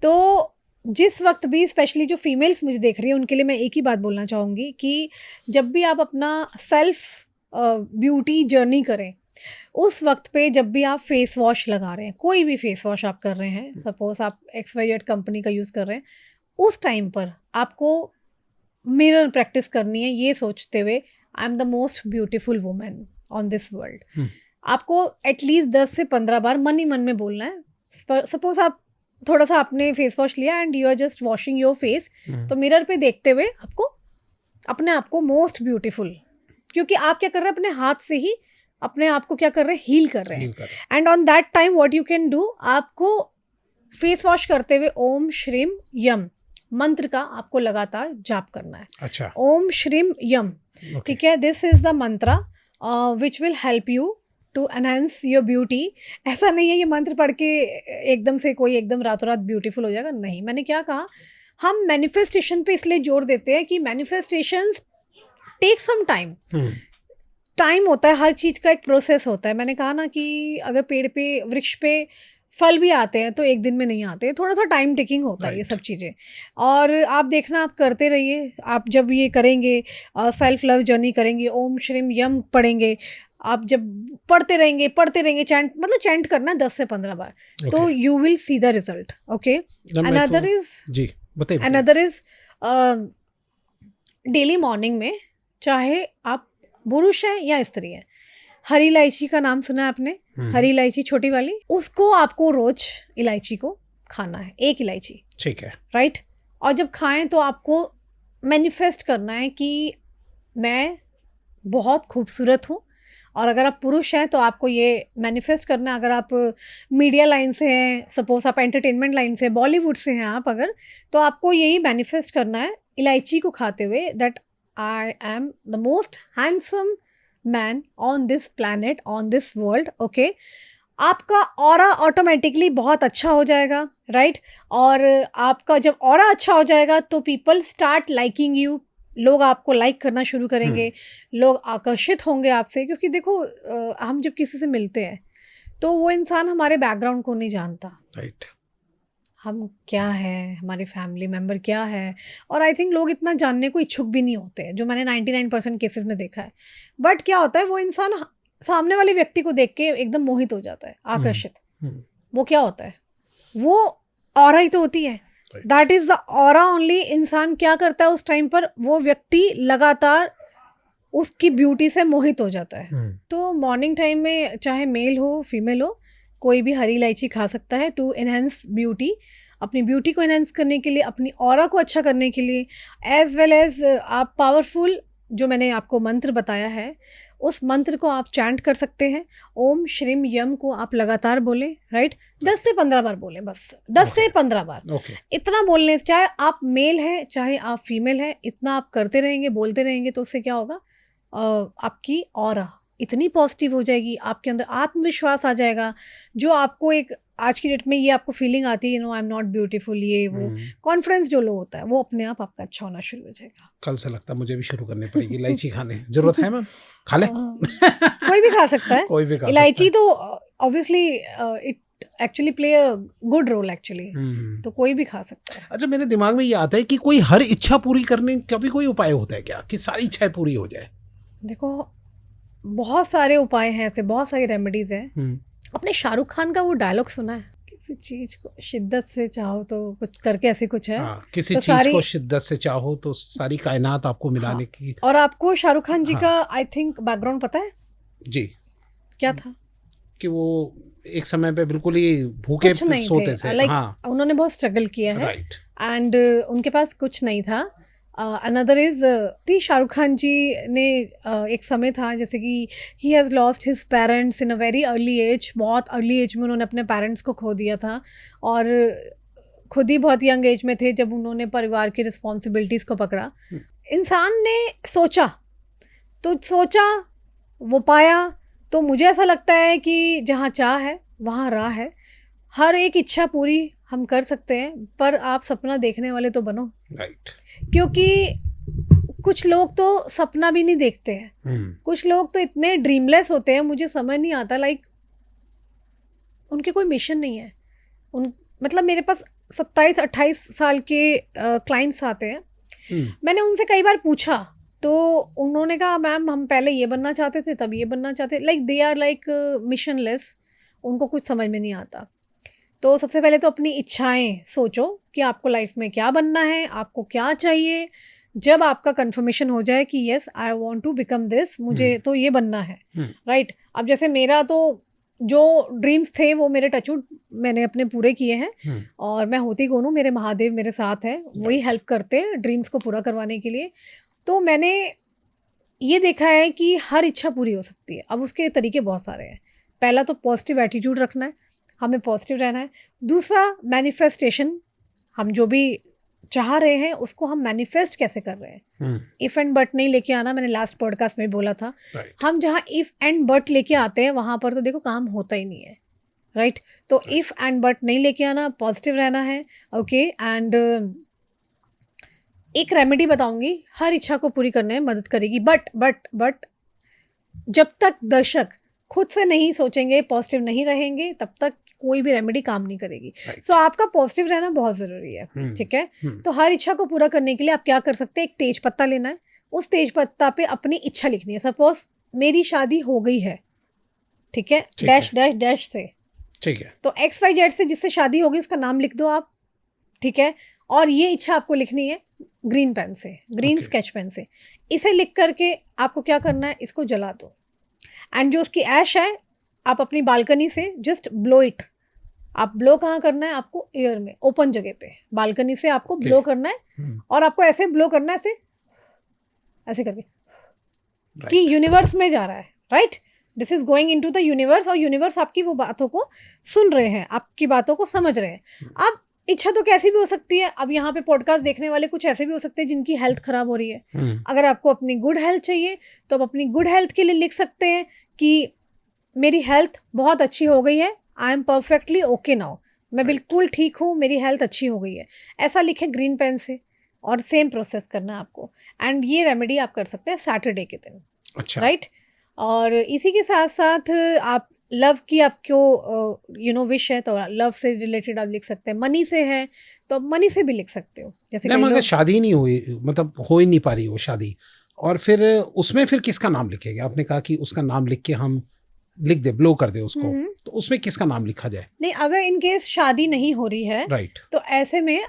तो जिस वक्त भी स्पेशली जो फीमेल्स मुझे देख रही है उनके लिए मैं एक ही बात बोलना चाहूँगी कि जब भी आप अपना सेल्फ ब्यूटी जर्नी करें, उस वक्त पे जब भी आप फेस वॉश लगा रहे हैं, कोई भी फेस वॉश आप कर रहे हैं, सपोज आप XYZ कंपनी का यूज़ कर रहे हैं, उस टाइम पर आपको मिरर प्रैक्टिस करनी है ये सोचते हुए I am the most beautiful women on this world. आपको एटलीस्ट 10 से 15 बार मन ही मन में बोलना है। सपोज आप थोड़ा सा आपने फेस वॉश लिया and you are just washing your face, तो मिरर पे देखते हुए आपको अपने आप को मोस्ट ब्यूटीफुल, क्योंकि आप क्या कर रहे हैं अपने हाथ से ही अपने आप को क्या कर रहे हैं, हील कर रहे हैं। And on that time what you can do, आपको फेस वॉश करते हुए ओम श्रीम यम मंत्र का आपको लगातार जाप करना है। अच्छा। ओम श्रीम यम, ठीक है, this is the mantra which will help you to enhance your beauty. ऐसा नहीं है ये मंत्र पढ़ के एकदम से कोई एकदम रातों रात ब्यूटीफुल हो जाएगा, नहीं। मैंने क्या कहा, हम मैनिफेस्टेशन पे इसलिए जोर देते हैं कि manifestations take some time. Time होता है, हर चीज़ का एक प्रोसेस होता है। मैंने कहा ना कि अगर पेड़ पे वृक्ष पे फल भी आते हैं तो एक दिन में नहीं आते, थोड़ा सा टाइम टेकिंग होता है ये सब चीज़ें। और आप देखना, आप करते रहिए। आप जब ये करेंगे, सेल्फ लव जर्नी करेंगे, ओम श्रीम यम पढ़ेंगे, आप जब पढ़ते रहेंगे चैंट, मतलब चैंट करना है 10 से 15 बार, तो you will see the result. Okay. Another is जी बताइए। अनदर इज डेली मॉर्निंग में, चाहे आप पुरुष हैं या स्त्री हैं, हरी इलायची का नाम सुना है आपने? हरी इलायची छोटी वाली, उसको आपको रोज इलायची को खाना है, एक इलायची, ठीक है, राइट। और जब खाएं तो आपको मैनिफेस्ट करना है कि मैं बहुत खूबसूरत हूँ। और अगर आप पुरुष हैं तो आपको ये मैनिफेस्ट करना है। अगर आप मीडिया लाइन से हैं, सपोज आप एंटरटेनमेंट लाइन से, बॉलीवुड से हैं आप अगर, तो आपको यही मैनिफेस्ट करना है इलायची को खाते हुए, that I am the most handsome man on this planet, on this world. Okay. आपका ऑरा ऑटोमेटिकली बहुत अच्छा हो जाएगा, राइट। और आपका जब ऑरा अच्छा हो जाएगा तो पीपल स्टार्ट लाइकिंग यू, लोग आपको लाइक करना शुरू करेंगे, लोग आकर्षित होंगे आपसे। क्योंकि देखो हम जब किसी से मिलते हैं तो वो इंसान हमारे बैकग्राउंड को नहीं जानता, राइट, हम क्या है, हमारे फैमिली मेम्बर क्या है, और आई थिंक लोग इतना जानने को इच्छुक भी नहीं होते हैं, जो मैंने 99% केसेस में देखा है। बट क्या होता है, वो इंसान सामने वाले व्यक्ति को देख के एकदम मोहित हो जाता है, आकर्षित। वो क्या होता है, वो ऑरा ही तो होती है, that is the aura only. इंसान क्या करता है उस टाइम पर, वो व्यक्ति लगातार उसकी ब्यूटी से मोहित हो जाता है। तो मॉर्निंग टाइम में चाहे मेल हो फीमेल हो, कोई भी हरी इलायची खा सकता है टू एनहेंस ब्यूटी, अपनी ब्यूटी को एनहेंस करने के लिए, अपनी ऑरा को अच्छा करने के लिए, एज वेल एज आप पावरफुल जो मैंने आपको मंत्र बताया है, उस मंत्र को आप चैंट कर सकते हैं। ओम श्रीम यम को आप लगातार बोलें, राइट, 10 से 15 बार बोलें, बस 10 से 15 बार। इतना बोलने से, चाहे आप मेल हैं चाहे आप फीमेल हैं, इतना आप करते रहेंगे, बोलते रहेंगे, तो उससे क्या होगा, आपकी ऑरा इतनी पॉजिटिव हो जाएगी, आपके अंदर आत्मविश्वास आ जाएगा, जो आपको एक आज की डेट में ये आपको फीलिंग आती है, you know I am not beautiful, ये वो कॉन्फिडेंस जो लो होता है, वो अपने आप आपका अच्छा होना शुरू हो जाएगा। कल से लगता है मुझे भी शुरू करनी पड़ेगी इलायची खाने। जरूरत है मैम? खा ले। कोई भी खा सकता है, कोई भी खा इलायची तो obviously it actually play a good role actually, तो कोई भी खा सकता है। अच्छा, मेरे दिमाग में ये आता है कि कोई हर इच्छा पूरी करने का भी कोई उपाय होता है क्या, कि सारी इच्छाएं पूरी हो जाए? देखो बहुत सारे उपाय हैं, ऐसे बहुत सारी रेमेडीज हैं। अपने शाहरुख खान का वो डायलॉग सुना है, किसी चीज को शिद्दत से चाहो तो कुछ करके, ऐसी कुछ है। किसी चीज को शिद्दत से चाहो तो सारी कायनात आपको मिलाने की। और आपको शाहरुख खान जी का आई थिंक बैकग्राउंड पता है जी? क्या था कि वो एक समय पे बिल्कुल ही भूखे सोते थे। उन्होंने बहुत स्ट्रगल किया है, एंड उनके पास कुछ नहीं था। अनदर इज शाहरुख खान जी ने एक समय था, जैसे कि he has lost his parents in a very early age, बहुत अर्ली एज में उन्होंने अपने पेरेंट्स को खो दिया था, और खुद ही बहुत यंग एज में थे जब उन्होंने परिवार की रिस्पॉन्सिबिलिटीज़ को पकड़ा। इंसान ने सोचा वो पाया। तो मुझे ऐसा लगता है कि जहाँ चाह है वहाँ राह है। हर एक इच्छा पूरी हम कर सकते हैं, पर आप सपना देखने वाले तो बनो, राइट। क्योंकि कुछ लोग तो सपना भी नहीं देखते हैं, कुछ लोग तो इतने ड्रीमलेस होते हैं, मुझे समझ नहीं आता, लाइक उनके कोई मिशन नहीं है। मतलब मेरे पास 27-28 साल के क्लाइंट्स आते हैं। मैंने उनसे कई बार पूछा तो उन्होंने कहा मैम हम पहले ये बनना चाहते थे, तब ये बनना चाहते, लाइक दे आर लाइक मिशनलेस, उनको कुछ समझ में नहीं आता। तो सबसे पहले तो अपनी इच्छाएं सोचो कि आपको लाइफ में क्या बनना है, आपको क्या चाहिए, जब आपका कंफर्मेशन हो जाए कि yes I want to become this, मुझे तो ये बनना है, राइट। अब जैसे मेरा तो जो ड्रीम्स थे वो मेरे टचवुड मैंने अपने पूरे किए हैं, और मैं होती कौन हूँ, मेरे महादेव मेरे साथ हैं, वही हेल्प करते हैं ड्रीम्स को पूरा करवाने के लिए। तो मैंने ये देखा है कि हर इच्छा पूरी हो सकती है। अब उसके तरीके बहुत सारे हैं। पहला तो पॉजिटिव एटीट्यूड रखना है, हमें पॉजिटिव रहना है। दूसरा मैनिफेस्टेशन, हम जो भी चाह रहे हैं उसको हम मैनिफेस्ट कैसे कर रहे हैं। इफ एंड बट नहीं लेके आना, मैंने लास्ट पॉडकास्ट में बोला था। हम जहाँ इफ एंड बट लेके आते हैं वहाँ पर तो देखो काम होता ही नहीं है, राइट। तो इफ एंड बट नहीं लेके आना, पॉजिटिव रहना है, ओके। एंड एक रेमेडी बताऊंगी, हर इच्छा को पूरी करने में मदद करेगी। बट जब तक दर्शक खुद से नहीं सोचेंगे, पॉजिटिव नहीं रहेंगे, तब तक कोई भी रेमेडी काम नहीं करेगी। सो आपका पॉजिटिव रहना बहुत ज़रूरी है, ठीक है। तो हर इच्छा को पूरा करने के लिए आप क्या कर सकते हैं, एक तेज पत्ता लेना है, उस तेज पत्ता पे अपनी इच्छा लिखनी है। सपोज मेरी शादी हो गई है, ठीक है, डैश डैश डैश से, ठीक है। तो XYZ से जिससे शादी होगी उसका नाम लिख दो आप, ठीक है। और ये इच्छा आपको लिखनी है ग्रीन पेन से, ग्रीन स्केच पेन से। इसे लिख करके आपको क्या करना है, इसको जला दो। एंड जो उसकी ऐश है, आप अपनी बालकनी से जस्ट ब्लो इट। आप ब्लो कहाँ करना है, आपको एयर में, ओपन जगह पे, बालकनी से आपको ब्लो करना है। और आपको ऐसे ब्लो करना है, ऐसे ऐसे करके, कि यूनिवर्स में जा रहा है, right. This is going into the universe, और यूनिवर्स आपकी वो बातों को सुन रहे हैं, आपकी बातों को समझ रहे हैं। अब इच्छा तो कैसी भी हो सकती है। अब यहाँ पे पॉडकास्ट देखने वाले कुछ ऐसे भी हो सकते हैं जिनकी हेल्थ खराब हो रही है। अगर आपको अपनी गुड हेल्थ चाहिए तो आप अपनी गुड हेल्थ के लिए लिख सकते हैं कि मेरी हेल्थ बहुत अच्छी हो गई है, I am perfectly okay now, मैं बिल्कुल ठीक हूँ, मेरी हेल्थ अच्छी हो गई है। ऐसा लिखें ग्रीन पेन से, और सेम प्रोसेस करना है आपको। एंड ये रेमेडी आप कर सकते हैं सैटरडे के दिन, अच्छा, राइट। और इसी के साथ साथ आप लव की आपको विश है तो लव से रिलेटेड आप लिख सकते हैं। मनी से है तो मनी से भी लिख सकते हो। जैसे नहीं, मगर शादी नहीं हुई, मतलब हो ही नहीं पा रही वो शादी, और फिर उसमें फिर किसका नाम लिखेंगे? आपने कहा कि उसका नाम लिख के हम लिख दे, ब्लो कर दे उसको, तो उसमें किसका नाम लिखा जाए? नहीं, अगर इन केस शादी नहीं हो रही है, राइट, तो ऐसे में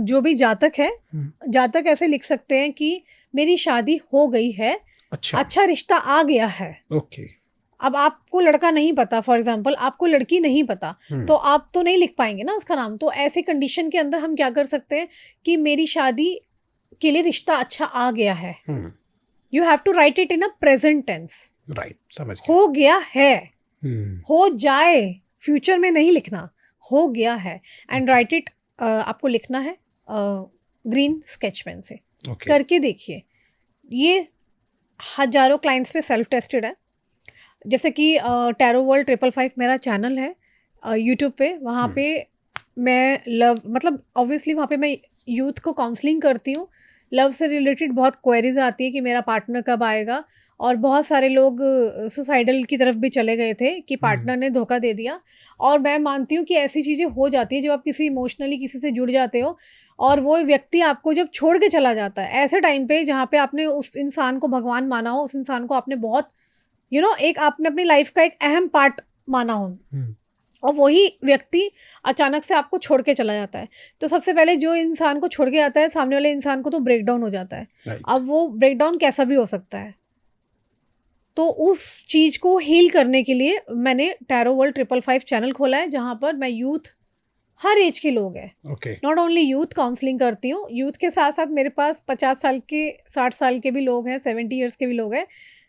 जो भी जातक है, जातक ऐसे लिख सकते हैं कि मेरी शादी हो गई है, अच्छा रिश्ता आ गया है, ओके। अब आपको लड़का नहीं पता, फॉर एग्जाम्पल आपको लड़की नहीं पता, तो आप तो नहीं लिख पाएंगे ना उसका नाम। तो ऐसे कंडीशन के अंदर हम क्या कर सकते हैं कि मेरी शादी के लिए रिश्ता अच्छा आ गया है। You have to write it in a present tense, right, समझ गया। हो गया है, हो जाए, फ्यूचर में नहीं लिखना, हो गया है। एंड राइट इट आपको लिखना है ग्रीन स्केच पेन से। करके देखिए, ये हजारों क्लाइंट्स पे सेल्फ टेस्टेड है। जैसे कि टैरो वर्ल्ड 555 मेरा चैनल है यूट्यूब पे, वहाँ पे मैं लव, मतलब ऑब्वियसली वहाँ पे मैं यूथ को काउंसलिंग करती हूँ। लव से रिलेटेड बहुत क्वेरीज आती है कि मेरा पार्टनर कब आएगा, और बहुत सारे लोग सुसाइडल की तरफ भी चले गए थे कि पार्टनर ने धोखा दे दिया। और मैं मानती हूँ कि ऐसी चीज़ें हो जाती है जब आप किसी इमोशनली किसी से जुड़ जाते हो, और वो व्यक्ति आपको जब छोड़ के चला जाता है ऐसे टाइम पे जहाँ पे आपने उस इंसान को भगवान माना हो, उस इंसान को आपने बहुत एक आपने अपनी लाइफ का एक अहम पार्ट माना हो, और वही व्यक्ति अचानक से आपको छोड़ के चला जाता है। तो सबसे पहले जो इंसान को छोड़ के आता है, सामने वाले इंसान को तो ब्रेक डाउन हो जाता है। अब वो ब्रेक डाउन कैसा भी हो सकता है, तो उस चीज़ को हील करने के लिए मैंने टैरो वर्ल्ड 555 चैनल खोला है, जहाँ पर मैं यूथ, हर एज के लोग हैं, नॉट ओनली यूथ, काउंसलिंग करती हूँ। यूथ के साथ साथ मेरे पास 50 साल के, 60 साल के भी लोग हैं, 70 ईयर्स के भी लोग हैं,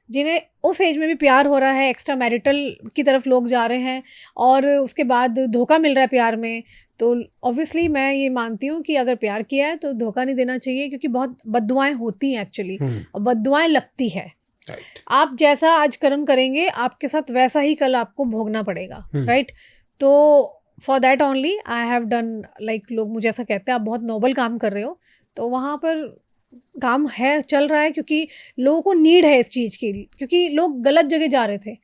जिन्हें उस एज में भी प्यार हो रहा है, एक्स्ट्रा मैरिटल की तरफ लोग जा रहे हैं, और उसके बाद धोखा मिल रहा है प्यार में। तो ऑब्वियसली मैं ये मानती हूँ कि अगर प्यार किया है तो धोखा नहीं देना चाहिए, क्योंकि बहुत बद्दुआएं होती हैं एक्चुअली, और बद्दुआएं लगती है। आप जैसा आज कर्म करेंगे, आपके साथ वैसा ही कल आपको भोगना पड़ेगा, राइट। तो for that only I have done, like लोग मुझे ऐसा कहते हैं आप बहुत नोबल काम कर रहे हो, तो वहाँ पर काम है, चल रहा है, क्योंकि लोगों को नीड है इस चीज़ की, क्योंकि लोग गलत जगह जा रहे थे।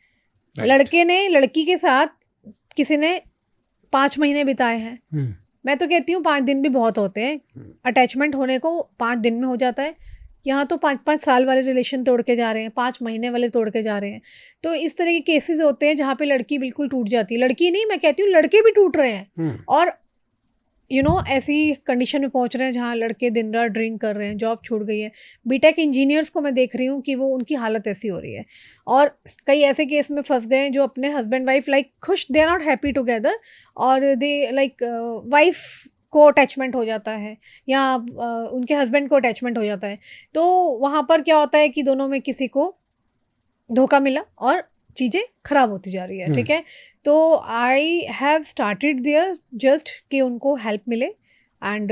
लड़के ने लड़की के साथ, किसी ने 5 महीने बिताए हैं, मैं तो कहती हूँ 5 दिन भी बहुत होते हैं, अटैचमेंट होने को 5 दिन में हो जाता है। यहाँ तो 5-5 साल वाले रिलेशन तोड़ के जा रहे हैं, 5 महीने वाले तोड़ के जा रहे हैं। तो इस तरह के केसेस होते हैं जहाँ पे लड़की बिल्कुल टूट जाती है। लड़की नहीं, मैं कहती हूँ लड़के भी टूट रहे हैं, और ऐसी कंडीशन में पहुंच रहे हैं जहाँ लड़के दिन रात ड्रिंक कर रहे हैं, जॉब छूट गई है। बीटेक इंजीनियर्स को मैं देख रही हूँ कि वो उनकी हालत ऐसी हो रही है, और कई ऐसे केस में फंस गए हैं जो अपने हस्बैंड वाइफ लाइक खुश, they are not happy together, और दे लाइक वाइफ को अटैचमेंट हो जाता है या उनके हस्बैंड को अटैचमेंट हो जाता है। तो वहाँ पर क्या होता है कि दोनों में किसी को धोखा मिला और चीज़ें खराब होती जा रही है, ठीक है। तो I have started there just कि उनको हेल्प मिले, एंड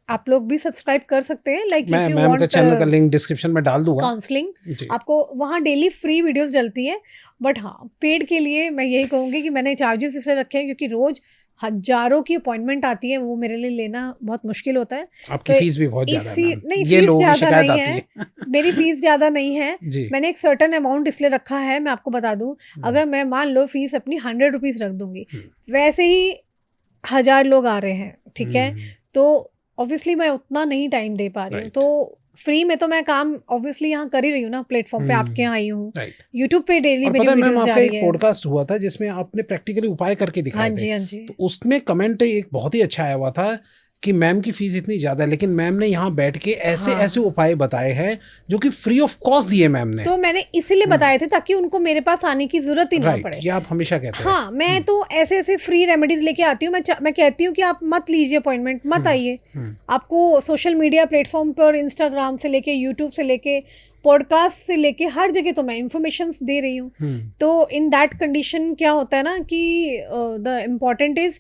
आप लोग भी सब्सक्राइब कर सकते हैं, लाइक मैं इफ यू मैम का वांट चैनल का लिंक डिस्क्रिप्शन में डाल दूंगा। काउंसलिंग, जी। आपको वहाँ डेली फ्री वीडियोस डलती है, बट हाँ पेड के लिए मैं यही कहूँगी कि मैंने चार्जेस इसलिए रखे हैं क्योंकि रोज हजारों की अपॉइंटमेंट आती है, वो मेरे लिए लेना बहुत मुश्किल होता है। आपकी तो फीस भी बहुत ज्यादा है मैम। नहीं, ये फीस लोगों की ज़्यादा शिकायत नहीं आती है मेरी फीस ज़्यादा नहीं है। जी। मैंने एक सर्टन अमाउंट इसलिए रखा है, मैं आपको बता दूं, अगर मैं मान लो फीस अपनी 100 रुपीज़ रख दूंगी, वैसे ही 1000 लोग आ रहे हैं, ठीक है, तो ऑब्वियसली मैं उतना नहीं टाइम दे पा रही हूँ। तो फ्री में तो मैं काम ऑब्वियसली यहाँ कर ही रही हूँ ना, प्लेटफॉर्म पे आपके यहाँ आई हूँ, यूट्यूब पे डेली और मेरी पता है मैम, वीडियोस जा आपका रही एक है। पॉडकास्ट हुआ था जिसमें आपने प्रैक्टिकली उपाय करके हाँ दिखाए जी, थे, हाँ जी। तो उसमें कमेंट एक बहुत ही अच्छा आया हुआ था कि मैम की फीस इतनी ज्यादा है, लेकिन मैम ने यहाँ बैठ के ऐसे ऐसे उपाय बताए हैं जो कि फ्री ऑफ कॉस्ट दिए मैम ने। तो मैंने इसीलिए बताए थे ताकि उनको मेरे पास आने की जरूरत ही ना पड़े। ये आप हमेशा कहते हैं। हाँ, मैं तो ऐसे ऐसे फ्री रेमेडीज लेके आती हूँ। मैं कहती हूँ कि आप मत लीजिए अपॉइंटमेंट, मत आइए। आपको सोशल मीडिया प्लेटफॉर्म पर इंस्टाग्राम से लेके यूट्यूब से लेके पॉडकास्ट से लेके हर जगह तो मैं इंफॉर्मेशन दे रही हूँ। तो इन दैट कंडीशन क्या होता है ना कि द इम्पॉर्टेंट इज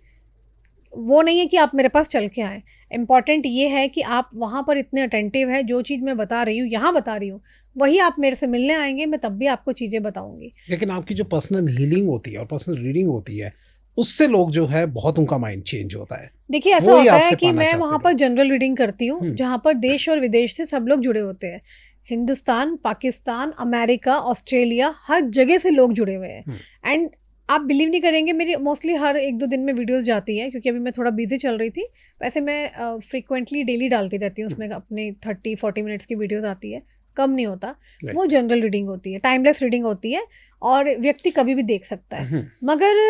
वो नहीं है कि आप मेरे पास चल के आए, इम्पॉर्टेंट ये है कि आप वहाँ पर इतने अटेंटिव है, जो चीज़ मैं बता रही हूँ यहाँ बता रही हूँ, वही आप मेरे से मिलने आएंगे, मैं तब भी आपको चीज़ें बताऊंगी। लेकिन आपकी जो पर्सनल हीलिंग होती है और पर्सनल रीडिंग होती है, उससे लोग जो है बहुत उनका माइंड चेंज होता है। देखिए ऐसा होता है कि मैं वहाँ पर जनरल रीडिंग करती हूँ जहाँ पर देश और विदेश से सब लोग जुड़े होते हैं। हिंदुस्तान, पाकिस्तान, अमेरिका, ऑस्ट्रेलिया, हर जगह से लोग जुड़े हुए हैं। एंड आप बिलीव नहीं करेंगे, मेरी मोस्टली हर 1-2 दिन में वीडियोस जाती हैं, क्योंकि अभी मैं थोड़ा बिजी चल रही थी। वैसे मैं फ्रीक्वेंटली डेली डालती रहती हूँ, उसमें अपनी 30-40 मिनट्स की वीडियोस आती है, कम नहीं होता। वो जनरल रीडिंग होती है, टाइमलेस रीडिंग होती है, और व्यक्ति कभी भी देख सकता है। मगर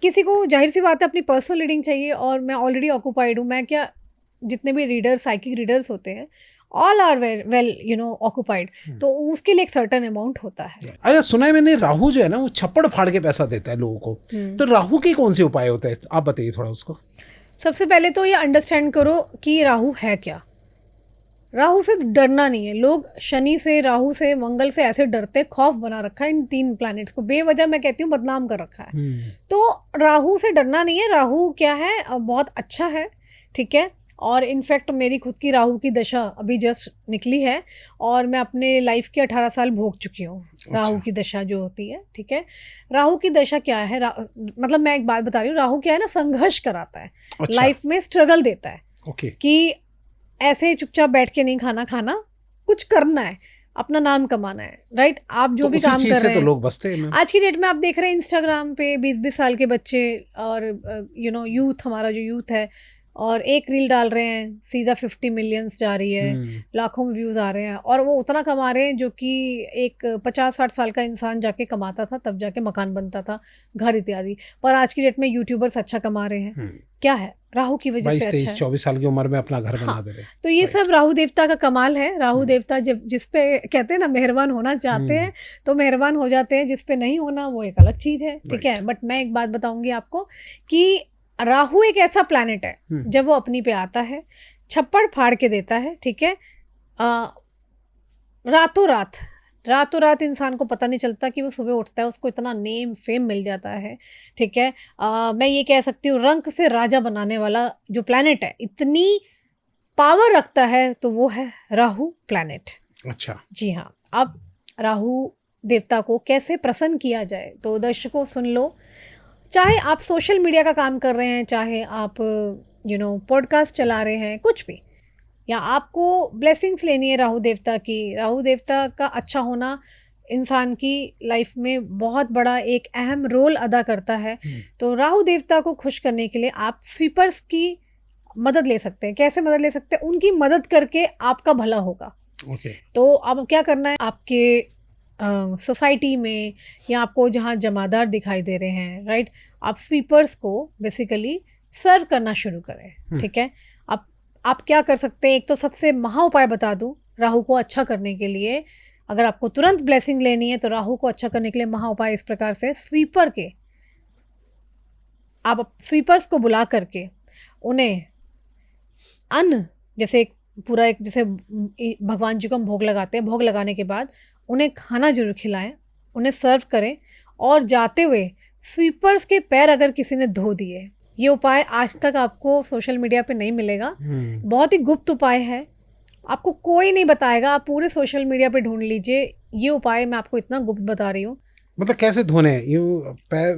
किसी को जाहिर सी बात है अपनी पर्सनल रीडिंग चाहिए, और मैं ऑलरेडी ऑक्यूपाइड हूँ। मैं क्या, जितने भी रीडर्स, साइकिक रीडर्स होते हैं, ऑल आर वेल ऑक्यूपाइड, तो उसके लिए एक सर्टेन अमाउंट होता है। अच्छा, सुना है मैंने, राहु जो है ना वो छप्पड़ फाड़ के पैसा देता है लोगों को, तो राहु के कौन से उपाय होते हैं, आप बताइए थोड़ा उसको। सबसे पहले तो ये अंडरस्टैंड करो कि राहु है क्या। राहु से डरना नहीं है। लोग शनि से, राहु से, मंगल से ऐसे डरते, खौफ बना रखा है इन 3 प्लैनेट्स को, बेवजह मैं कहती हूँ बदनाम कर रखा है। तो राहु से डरना नहीं है। राहु क्या है, बहुत अच्छा है, ठीक है। और इनफैक्ट मेरी खुद की राहु की दशा अभी जस्ट निकली है, और मैं अपने लाइफ के 18 साल भोग चुकी हूँ राहु की दशा जो होती है, ठीक है। राहु की दशा क्या है, मतलब मैं एक बात बता रही हूँ, राहु क्या है ना, संघर्ष कराता है, लाइफ में स्ट्रगल देता है, कि ऐसे चुपचाप बैठ के नहीं खाना, कुछ करना है, अपना नाम कमाना है, राइट। आप जो भी काम कर रहे हैं, तो लोग बसते हैं। आज की डेट में आप देख रहे हैं इंस्टाग्राम पे 20-20 साल के बच्चे और यूथ, हमारा जो यूथ है, और एक रील डाल रहे हैं, सीधा 50 मिलियंस जा रही है, लाखों में व्यूज आ रहे हैं, और वो उतना कमा रहे हैं जो कि एक 50-60 साल का इंसान जाके कमाता था, तब जाके मकान बनता था, घर इत्यादि। पर आज की डेट में यूट्यूबर्स अच्छा कमा रहे हैं, क्या है, राहु की वजह से। 22-23-24 साल की उम्र में अपना घर बना दे रहे। तो ये सब राहु देवता का कमाल है। राहु देवता जब जिस पे कहते हैं ना मेहरबान होना चाहते हैं तो मेहरबान हो जाते हैं, जिस पे नहीं होना वो एक अलग चीज है, ठीक है। बट मैं एक बात बताऊंगी आपको कि राहु एक ऐसा प्लैनेट है, जब वो अपनी पे आता है छप्पड़ फाड़ के देता है, ठीक है। रातों रात इंसान को पता नहीं चलता कि वो सुबह उठता है, उसको इतना नेम फेम मिल जाता है, ठीक है। मैं ये कह सकती हूँ रंक से राजा बनाने वाला जो प्लैनेट है, इतनी पावर रखता है, तो वो है राहु प्लैनेट। अच्छा, जी हाँ। अब राहु देवता को कैसे प्रसन्न किया जाए, तो दर्शकों सुन लो। चाहे आप सोशल मीडिया का काम कर रहे हैं, चाहे आप पॉडकास्ट चला रहे हैं, कुछ भी, या आपको ब्लेसिंग्स लेनी है राहु देवता की। राहु देवता का अच्छा होना इंसान की लाइफ में बहुत बड़ा एक अहम रोल अदा करता है। तो राहु देवता को खुश करने के लिए आप स्वीपर्स की मदद ले सकते हैं। कैसे मदद ले सकते हैं? उनकी मदद करके आपका भला होगा। तो अब क्या करना है, आपके सोसाइटी में या आपको जहाँ जमादार दिखाई दे रहे हैं, राइट, आप स्वीपर्स को बेसिकली सर्व करना शुरू करें। ठीक है, अब आप क्या कर सकते हैं, एक तो सबसे महा उपाय बता दूं राहु को अच्छा करने के लिए। अगर आपको तुरंत ब्लेसिंग लेनी है तो राहु को अच्छा करने के लिए महा उपाय इस प्रकार से, स्वीपर के आप स्वीपर्स को बुला करके उन्हें अन्न, जैसे एक पूरा एक जैसे भगवान जी को हम भोग लगाते हैं, भोग लगाने के बाद उन्हें खाना जरूर खिलाएं, उन्हें सर्व करें। और जाते हुए स्वीपर्स के पैर अगर किसी ने धो दिए, ये उपाय आज तक आपको सोशल मीडिया पे नहीं मिलेगा, बहुत ही गुप्त उपाय है, आपको कोई नहीं बताएगा। आप पूरे सोशल मीडिया पे ढूंढ लीजिए, ये उपाय मैं आपको इतना गुप्त बता रही हूँ। मतलब कैसे धोने हैं, यूं पैर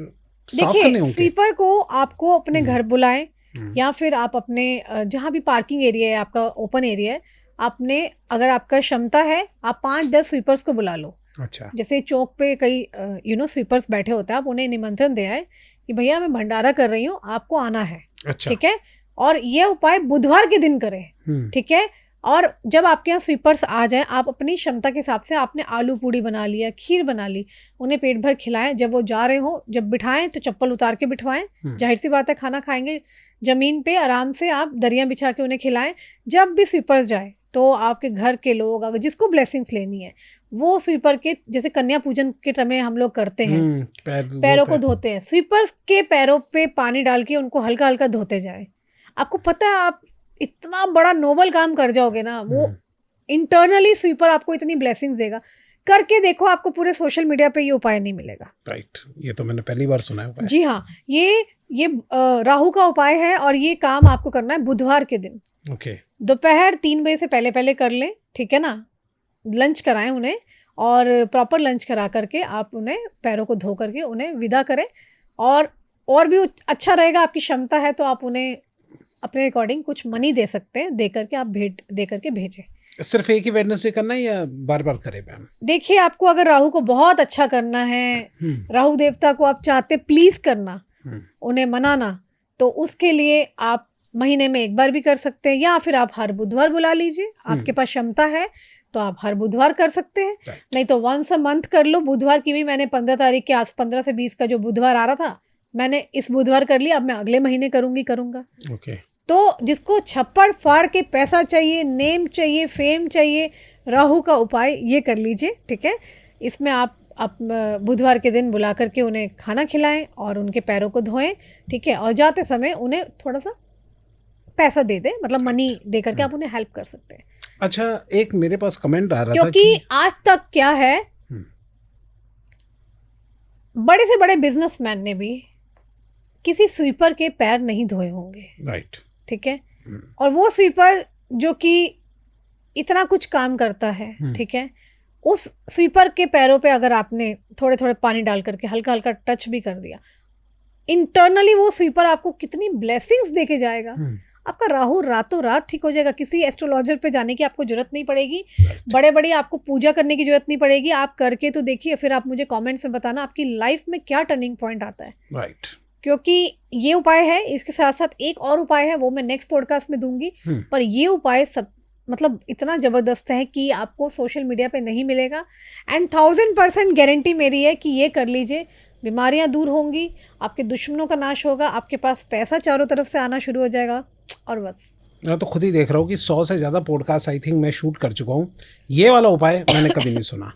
साफ करने देखिए, होंगे? स्वीपर को आपको अपने घर बुलाएं या फिर आप अपने जहाँ भी पार्किंग एरिया है आपका, ओपन एरिया है, आपने अगर आपका क्षमता है आप 5-10 स्वीपर्स को बुला लो। अच्छा। जैसे चौक पे कई स्वीपर्स बैठे होते हैं, आप उन्हें निमंत्रण दे आए कि भैया मैं भंडारा कर रही हूँ, आपको आना है। अच्छा। ठीक है, और ये उपाय बुधवार के दिन करें। ठीक है, और जब आपके यहाँ स्वीपर्स आ जाएं, आप अपनी क्षमता के हिसाब से, आपने आलू पूड़ी बना लिया, खीर बना ली, उन्हें पेट भर खिलाएं। जब वो जा रहे हो, जब बिठाएं तो चप्पल उतार के बिठवाएं, जाहिर सी बात है खाना खाएंगे जमीन पे आराम से, आप दरिया बिछा के उन्हें खिलाएं। जब भी स्वीपर्स जाए तो आपके घर के लोग, अगर जिसको ब्लेसिंग्स लेनी है, वो स्वीपर के, जैसे कन्या पूजन के समय हम लोग करते हैं, पैरों को धोते हैं, स्वीपर्स के पैरों पे पानी डाल के उनको हल्का हल्का धोते जाए। आपको पता है आप इतना बड़ा नोबल काम कर जाओगे ना, वो इंटरनली स्वीपर आपको इतनी ब्लेसिंग्स देगा। करके देखो, आपको पूरे सोशल मीडिया पे ये उपाय नहीं मिलेगा। राइट, ये तो मैंने पहली बार सुना है उपाय। जी हाँ, ये राहु का उपाय है और ये काम आपको करना है बुधवार के दिन। ओके। दोपहर 3 बजे से पहले पहले कर लें, ठीक है ना। लंच कराएं उन्हें, और प्रॉपर लंच करा करके आप उन्हें पैरों को धो करके उन्हें विदा करें। और भी अच्छा रहेगा, आपकी क्षमता है तो आप उन्हें अपने अकॉर्डिंग कुछ मनी दे सकते हैं, दे करके आप भेंट दे करके भेजें। सिर्फ एक ही वेडनेसडे करना है या बार बार करें मैम? देखिए, आपको अगर राहु को बहुत अच्छा करना है, राहु देवता को आप चाहते प्लीज करना, उन्हें मनाना, तो उसके लिए आप महीने में एक बार भी कर सकते हैं, या फिर आप हर बुधवार बुला लीजिए। आपके पास क्षमता है तो आप हर बुधवार कर सकते हैं, नहीं तो वंस अ मंथ कर लो। बुधवार की भी मैंने 15 तारीख के 15 से 20 का जो बुधवार आ रहा था, मैंने इस बुधवार कर लिया, अब मैं अगले महीने करूंगा। ओके। तो जिसको छप्पड़ फाड़ के पैसा चाहिए, नेम चाहिए, फेम चाहिए, राहु का उपाय ये कर लीजिए। ठीक है, इसमें आप बुधवार के दिन बुला करके उन्हें खाना खिलाएं और उनके पैरों को धोएं। ठीक है, और जाते समय उन्हें थोड़ा सा पैसा दे दें, मतलब मनी दे करके आप उन्हें हेल्प कर सकते हैं। अच्छा, एक मेरे पास कमेंट आ रहा था क्योंकि आज तक क्या है, बड़े से बड़े बिजनेसमैन ने भी किसी स्वीपर के पैर नहीं धोए होंगे। राइट। ठीक है, और वो स्वीपर जो कि इतना कुछ काम करता है, ठीक है, उस स्वीपर के पैरों पे अगर आपने थोड़े थोड़े पानी डाल करके हल्का हल्का टच भी कर दिया, इंटरनली वो स्वीपर आपको कितनी ब्लेसिंग्स देके जाएगा। आपका राहु रातों रात ठीक हो जाएगा। किसी एस्ट्रोलॉजर पे जाने की आपको जरूरत नहीं पड़ेगी, बड़े बड़े आपको पूजा करने की जरूरत नहीं पड़ेगी। आप करके तो देखिए, फिर आप मुझे कमेंट्स में बताना आपकी लाइफ में क्या टर्निंग पॉइंट आता है। राइट। क्योंकि ये उपाय है, इसके साथ साथ एक और उपाय है, वो मैं नेक्स्ट पॉडकास्ट में दूंगी। पर ये उपाय सब मतलब इतना ज़बरदस्त है कि आपको सोशल मीडिया पे नहीं मिलेगा। एंड 1000% गारंटी मेरी है कि ये कर लीजिए, बीमारियां दूर होंगी, आपके दुश्मनों का नाश होगा, आपके पास पैसा चारों तरफ से आना शुरू हो जाएगा। और बस, मैं तो खुद ही देख रहा हूँ कि 100 से ज़्यादा पॉडकास्ट आई थिंक मैं शूट कर चुका हूँ। ये वाला उपाय मैंने कभी नहीं सुना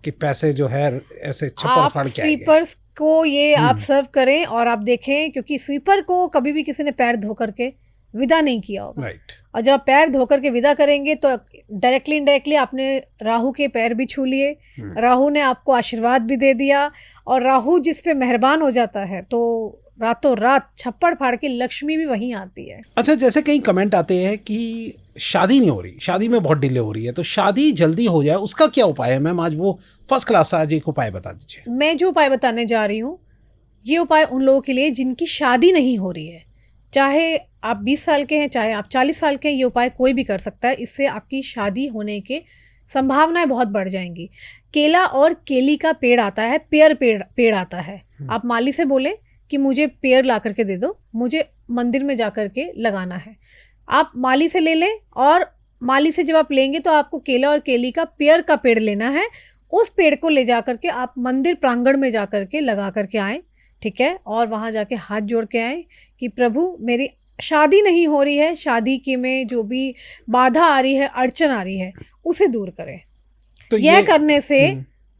कि पैसे जो है ऐसे छप्पर फाड़ के आएंगे। स्वीपर्स को ये आप सर्व करें और आप देखें, क्योंकि स्वीपर को कभी भी किसी ने पैर धो करके विदा नहीं किया होगा। राइट। और जब आप पैर धो करके विदा करेंगे तो डायरेक्टली इनडायरेक्टली आपने राहु के पैर भी छू लिए, राहु ने आपको आशीर्वाद भी दे दिया, और राहु जिस पे मेहरबान हो जाता है तो रातों रात छप्पड़ फाड़ के लक्ष्मी भी वहीं आती है। अच्छा, जैसे कई कमेंट आते हैं कि शादी नहीं हो रही, शादी में बहुत डिले हो रही है, तो शादी जल्दी हो जाए उसका क्या उपाय है मैम? आज वो फर्स्ट क्लास, आज एक उपाय बता दीजिए। मैं जो उपाय बताने जा रही हूँ, ये उपाय उन लोगों के लिए जिनकी शादी नहीं हो रही है। चाहे आप 20 साल के हैं, चाहे आप 40 साल के हैं, ये उपाय कोई भी कर सकता है। इससे आपकी शादी होने के संभावनाएं बहुत बढ़ जाएंगी। केला और केली का पेड़ आता है, पेड़ आता है। आप माली से बोले कि मुझे पेड़ ला करके दे दो, मुझे मंदिर में जा करके लगाना है। आप माली से ले लें, और माली से जब आप लेंगे तो आपको केला और केली का पेड़ लेना है। उस पेड़ को ले जा करके आप मंदिर प्रांगण में जा करके लगा करके आएँ। ठीक है, और वहाँ जाके हाथ जोड़ के आए कि प्रभु मेरी शादी नहीं हो रही है, शादी के में जो भी बाधा आ रही है, अड़चन आ रही है, उसे दूर करें। तो यह ये करने से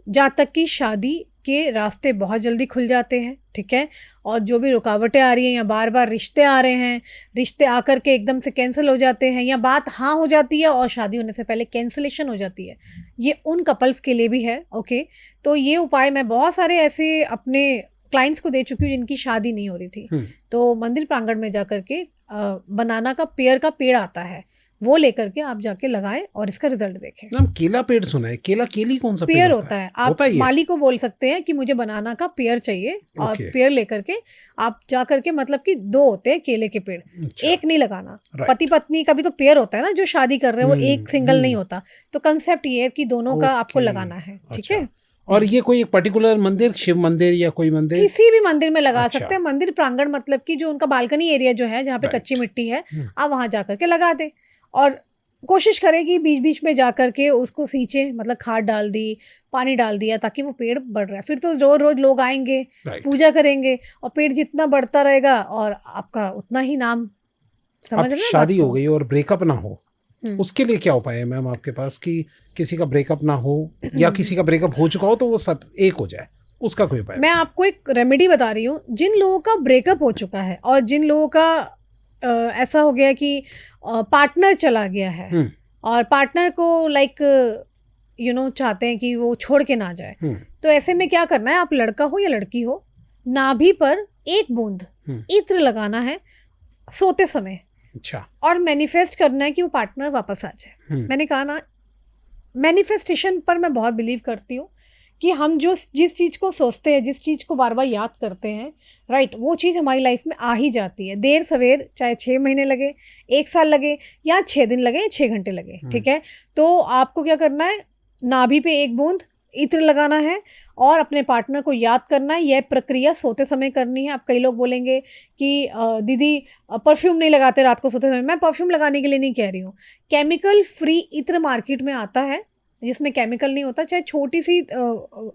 जातक की शादी के रास्ते बहुत जल्दी खुल जाते हैं, ठीक है। और जो भी रुकावटें आ रही हैं या बार बार रिश्ते आ रहे हैं, रिश्ते आकर के एकदम से कैंसिल हो जाते हैं या बात हाँ हो जाती है और शादी होने से पहले कैंसिलेशन हो जाती है, ये उन कपल्स के लिए भी है। ओके, तो ये उपाय मैं बहुत सारे ऐसे अपने क्लाइंट्स को दे चुकी हूँ जिनकी शादी नहीं हो रही थी। तो मंदिर प्रांगण में जाकर के बनाना का पेड़ आता है, वो लेकर के आप जाके लगाएं और इसका रिजल्ट देखें। नाम केला पेड़ सुना है, केली कौन सा पेड़ होता है। आप होता ही है? माली को बोल सकते हैं कि मुझे बनाना का पेड़ चाहिए, और पेड़ लेकर के आप जा करके, मतलब कि 2 होते हैं केले के पेड़, एक नहीं लगाना। पति पत्नी का भी तो पेड़ होता है ना, जो शादी कर रहे हैं, वो एक सिंगल नहीं होता। तो कंसेप्ट ये है कि दोनों का आपको लगाना है, ठीक है। और ये कोई एक पर्टिकुलर मंदिर, शिव मंदिर या कोई मंदिर? किसी भी मंदिर में लगा सकते हैं। मंदिर प्रांगण मतलब कि जो उनका बालकनी एरिया जो है, जहाँ पे कच्ची मिट्टी है, आप वहां जाकर के लगा दें। और कोशिश करें कि बीच बीच में जाकर के उसको सींचे, मतलब खाद डाल दी, पानी डाल दिया, ताकि वो पेड़ बढ़ रहा है। फिर तो रोज रोज लोग आएंगे, पूजा करेंगे, और पेड़ जितना बढ़ता रहेगा और आपका उतना ही नाम। समझ रहे हैं? शादी हो गई और ब्रेकअप ना हो, उसके लिए क्या उपाय है मैम आपके पास कि किसी का ब्रेकअप ना हो या किसी का ब्रेकअप हो चुका हो तो वो सब एक हो जाए, उसका कोई उपाय? मैं आपको एक रेमेडी बता रही हूँ। जिन लोगों का ब्रेकअप हो चुका है और जिन लोगों का ऐसा हो गया कि पार्टनर चला गया है और पार्टनर को चाहते हैं कि वो छोड़ के ना जाए, तो ऐसे में क्या करना है, आप लड़का हो या लड़की हो, नाभि पर 1 बूंद इत्र लगाना है सोते समय। अच्छा। और मैनिफेस्ट करना है कि वो पार्टनर वापस आ जाए। मैंने कहा ना, मैनिफेस्टेशन पर मैं बहुत बिलीव करती हूँ कि हम जिस चीज़ को सोचते हैं, जिस चीज़ को बार बार याद करते हैं, राइट, वो चीज़ हमारी लाइफ में आ ही जाती है। देर सवेर, चाहे 6 महीने लगे, 1 साल लगे, या 6 दिन लगे, 6 घंटे लगे, ठीक है। तो आपको क्या करना है, नाभि पे 1 बूंद इत्र लगाना है और अपने पार्टनर को याद करना है। यह प्रक्रिया सोते समय करनी है। अब कई लोग बोलेंगे कि दीदी परफ्यूम नहीं लगाते रात को सोते समय। मैं परफ्यूम लगाने के लिए नहीं कह रही हूँ। केमिकल फ्री इत्र मार्केट में आता है, जिसमें केमिकल नहीं होता। चाहे छोटी सी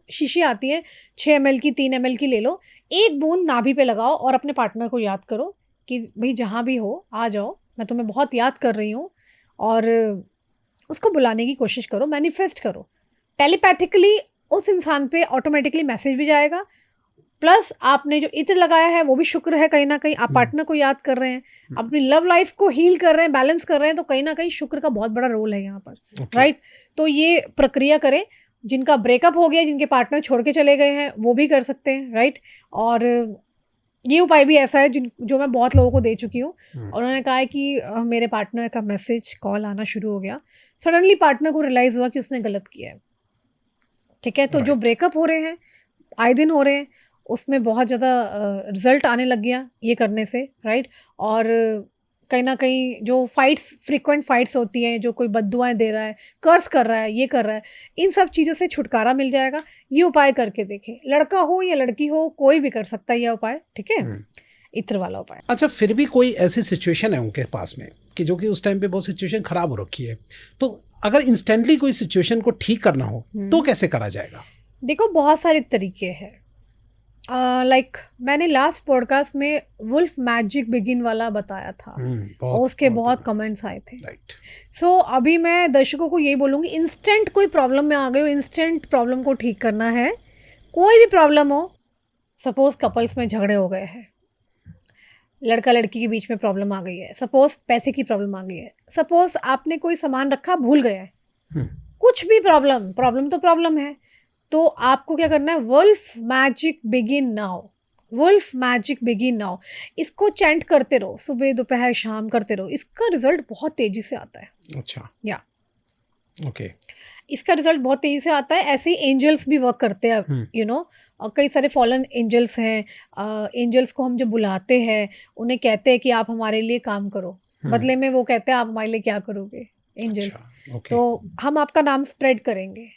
शीशी आती है, 6 ml की, 3 ml की ले लो, 1 बूंद नाभि पे लगाओ और अपने पार्टनर को याद करो कि भाई जहाँ भी हो आ जाओ, मैं तुम्हें बहुत याद कर रही हूँ, और उसको बुलाने की कोशिश करो, मैनिफेस्ट करो। टेलीपैथिकली उस इंसान पे ऑटोमेटिकली मैसेज भी जाएगा, प्लस आपने जो इत्र लगाया है वो भी शुक्र है। कहीं ना कहीं आप पार्टनर को याद कर रहे हैं, अपनी लव लाइफ को हील कर रहे हैं, बैलेंस कर रहे हैं, तो कहीं ना कहीं शुक्र का बहुत बड़ा रोल है यहाँ पर, राइट। तो ये प्रक्रिया करें। जिनका ब्रेकअप हो गया, जिनके पार्टनर छोड़ के चले गए हैं, वो भी कर सकते हैं, राइट। और ये उपाय भी ऐसा है जो मैं बहुत लोगों को दे चुकी हूँ, और उन्होंने कहा है कि मेरे पार्टनर का मैसेज, कॉल आना शुरू हो गया। सडनली पार्टनर को रियलाइज़ हुआ कि उसने गलत किया है, ठीक है। तो जो ब्रेकअप हो रहे हैं, आए दिन हो रहे हैं, उसमें बहुत ज़्यादा रिजल्ट आने लग गया ये करने से, राइट। और कहीं ना कहीं जो फ्रीक्वेंट फाइट्स होती हैं, जो कोई बद्दुआएं दे रहा है, कर्स कर रहा है, ये कर रहा है, इन सब चीज़ों से छुटकारा मिल जाएगा। ये उपाय करके देखें। लड़का हो या लड़की हो, कोई भी कर सकता है यह उपाय, ठीक है, इत्र वाला उपाय। अच्छा, फिर भी कोई ऐसी सिचुएशन है उनके पास में कि जो कि उस टाइम पे बहुत सिचुएशन खराब हो रखी है, तो अगर इंस्टेंटली कोई सिचुएशन को ठीक करना हो तो कैसे करा जाएगा? देखो, बहुत सारे तरीके हैं। मैंने लास्ट पॉडकास्ट में वुल्फ मैजिक बिगिन वाला बताया था, और उसके बहुत कमेंट्स आए थे, राइट। सो अभी मैं दर्शकों को यही बोलूँगी, इंस्टेंट कोई प्रॉब्लम में आ गए हो, इंस्टेंट प्रॉब्लम को ठीक करना है। कोई भी प्रॉब्लम हो, सपोज कपल्स में झगड़े हो गए हैं, लड़का लड़की के बीच में प्रॉब्लम आ गई है, सपोज पैसे की प्रॉब्लम आ गई है, सपोज आपने कोई सामान रखा भूल गया है, कुछ भी प्रॉब्लम तो प्रॉब्लम है, तो आपको क्या करना है, wolf magic begin now, wolf magic begin now, इसको चैंट करते रहो, सुबह दोपहर शाम करते रहो। इसका रिजल्ट बहुत तेजी से आता है। अच्छा, या ओके, इसका रिजल्ट बहुत तेजी से आता है। ऐसे ही एंजल्स भी वर्क करते हैं, यू नो, और कई सारे फॉलन एंजल्स हैं। एंजल्स को हम जब बुलाते हैं, उन्हें कहते हैं कि आप हमारे लिए काम करो, बदले में वो कहते हैं आप हमारे लिए क्या करोगे, एंजल्स। अच्छा, okay. तो हम आपका नाम स्प्रेड करेंगे,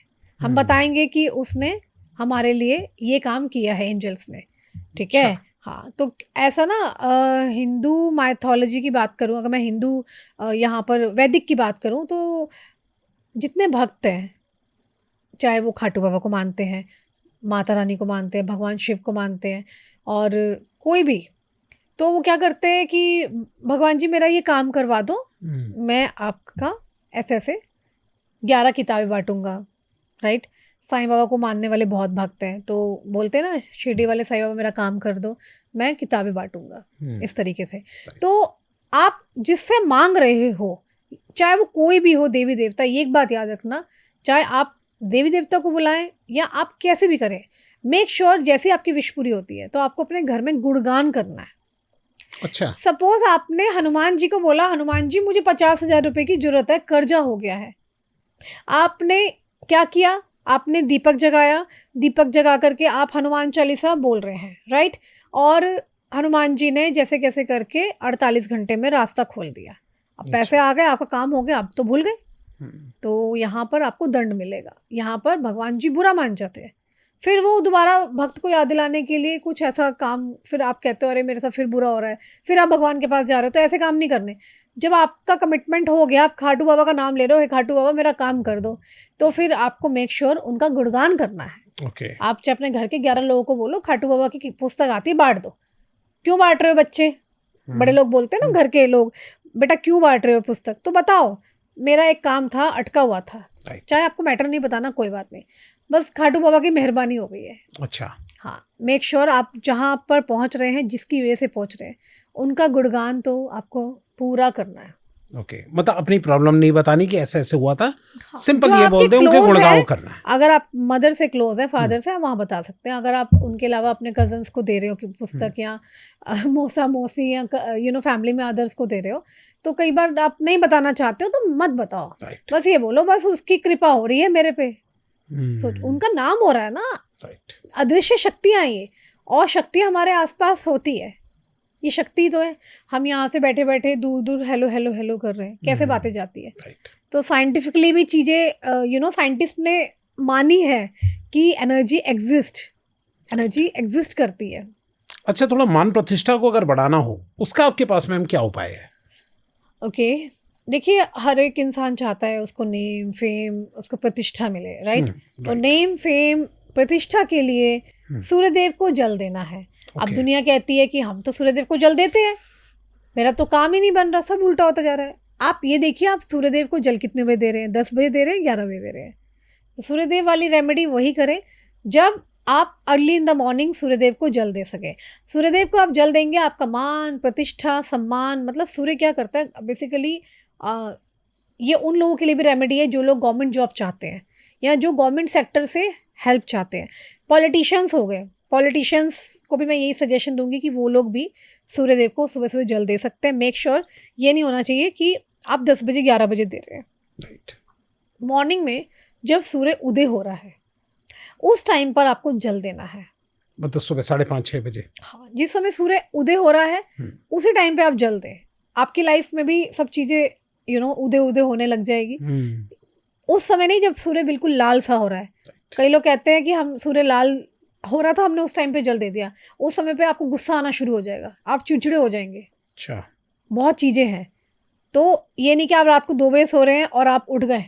हम बताएंगे कि उसने हमारे लिए ये काम किया है, एंजल्स ने, ठीक है। हाँ, तो ऐसा ना, हिंदू माइथोलॉजी की बात करूँ, अगर मैं हिंदू यहाँ पर वैदिक की बात करूँ, तो जितने भक्त हैं, चाहे वो खाटू बाबा को मानते हैं, माता रानी को मानते हैं, भगवान शिव को मानते हैं और कोई भी, तो वो क्या करते हैं कि भगवान जी मेरा ये काम करवा दो, मैं आपका ऐसे ऐसे 11 किताबें बांटूंगा, राइट। साईं बाबा को मानने वाले बहुत भक्त हैं, तो बोलते हैं ना शिरडी वाले साईं बाबा मेरा काम कर दो, मैं किताबें बांटूंगा, इस तरीके से। तो आप जिससे मांग रहे हो, चाहे वो कोई भी हो, देवी देवता, ये एक बात याद रखना, चाहे आप देवी देवता को बुलाएं या आप कैसे भी करें, मेक श्योर जैसे आपकी विश पूरी होती है तो आपको अपने घर में गुणगान करना है। अच्छा, सपोज आपने हनुमान जी को बोला, हनुमान जी मुझे 50,000 रुपए की जरूरत है, कर्जा हो गया है। आपने क्या किया, आपने दीपक जगाया, दीपक जगा करके आप हनुमान चालीसा बोल रहे हैं, राइट। और हनुमान जी ने जैसे कैसे करके 48 घंटे में रास्ता खोल दिया, अब पैसे आ गए, आपका काम हो गया, अब तो भूल गए, तो यहाँ पर आपको दंड मिलेगा। यहाँ पर भगवान जी बुरा मान जाते हैं, फिर वो दोबारा भक्त को याद दिलाने के लिए कुछ ऐसा काम, फिर आप कहते हो अरे मेरे साथ फिर बुरा हो रहा है, फिर आप भगवान के पास जा रहे हो, तो ऐसे काम नहीं करने। जब आपका कमिटमेंट हो गया, आप खाटू बाबा का नाम ले रहे हो, हे खाटू बाबा मेरा काम कर दो, तो फिर आपको मेक श्योर उनका गुणगान करना है। ओके। आप चाहे अपने घर के 11 लोगों को बोलो खाटू बाबा की पुस्तक आती है, बांट दो। क्यों बांट रहे हो बच्चे, बड़े लोग बोलते हैं ना घर के लोग, बेटा क्यों बांट रहे हो पुस्तक, तो बताओ मेरा एक काम था, अटका हुआ था, चाहे आपको मैटर नहीं बताना कोई बात नहीं, बस खाटू बाबा की मेहरबानी हो गई है। अच्छा, हाँ, मेक श्योर आप जहाँ पर पहुँच रहे हैं, जिसकी वजह से पहुँच रहे हैं, उनका गुणगान तो आपको पूरा करना है। ओके, मतलब अपनी प्रॉब्लम नहीं बतानी कि ऐसे ऐसे हुआ था, हाँ, सिंपल जो ये आपके बोल दे, उनके close गुणगान है, करना है। अगर आप मदर से क्लोज है, फादर से, आप वहाँ बता सकते हैं। अगर आप उनके अलावा अपने कजन्स को दे रहे हो कि पुस्तक, या मौसा मौसी या फैमिली में अदर्स को दे रहे हो, तो कई बार आप नहीं बताना चाहते हो तो मत बताओ, राइट, बस ये बोलो बस उसकी कृपा हो रही है मेरे पे, सोच उनका नाम हो रहा है ना। राइट, अदृश्य शक्तियाँ ये, और शक्तियाँ हमारे आसपास होती है, ये शक्ति तो है। हम यहाँ से बैठे बैठे दूर दूर हेलो हेलो हेलो कर रहे हैं, कैसे बातें जाती है। राइट। तो साइंटिफिकली भी चीज़ें साइंटिस्ट ने मानी है कि एनर्जी एग्जिस्ट करती है। अच्छा, थोड़ा मान प्रतिष्ठा को अगर बढ़ाना हो, उसका आपके पास मैम क्या उपाय है? ओके, देखिए हर एक इंसान चाहता है उसको नेम फेम, उसको प्रतिष्ठा मिले, राइट। तो नेम फेम प्रतिष्ठा के लिए सूर्यदेव को जल देना है। अब दुनिया कहती है कि हम तो सूर्यदेव को जल देते हैं, मेरा तो काम ही नहीं बन रहा, सब उल्टा होता जा रहा है। आप ये देखिए, आप सूर्यदेव को जल कितने बजे दे रहे हैं, 10 बजे दे रहे हैं, 11 बजे दे रहे हैं। तो सूर्यदेव वाली रेमेडी वही करें जब आप early in the morning Suryadev को जल दे सके। सूर्यदेव को आप जल देंगे, आपका मान प्रतिष्ठा सम्मान, मतलब सूर्य क्या करता है बेसिकली, ये उन लोगों के लिए भी रेमेडी है जो लोग गवर्नमेंट जॉब चाहते हैं या जो गवर्नमेंट सेक्टर से हेल्प चाहते हैं। पॉलिटिशियंस हो गए, पॉलिटिशियंस को भी मैं यही सजेशन दूंगी कि वो लोग भी सूर्यदेव को सुबह सुबह जल दे सकते हैं। मेक श्योर ये नहीं होना चाहिए कि आप 10 बजे 11 बजे दे रहे हैं। राइट, मॉर्निंग में जब सूर्य उदय हो रहा है उस टाइम पर आपको जल देना है, मतलब सुबह 5:30-6 बजे। हाँ, जिस समय सूर्य उदय हो रहा है उसी टाइम पे आप जल दें। आपकी लाइफ में भी सब चीज़ें उदय उदय होने लग जाएगी। उस समय नहीं जब सूर्य बिल्कुल लाल सा हो रहा है। कई लोग कहते हैं कि हम सूर्य लाल हो रहा था, हमने उस टाइम पे जल दे दिया, उस समय पे आपको गुस्सा आना शुरू हो जाएगा, आप चिड़चिड़े हो जाएंगे। अच्छा, बहुत चीज़ें हैं। तो ये नहीं कि आप रात को 2 बजे सो रहे हैं और आप उठ गए,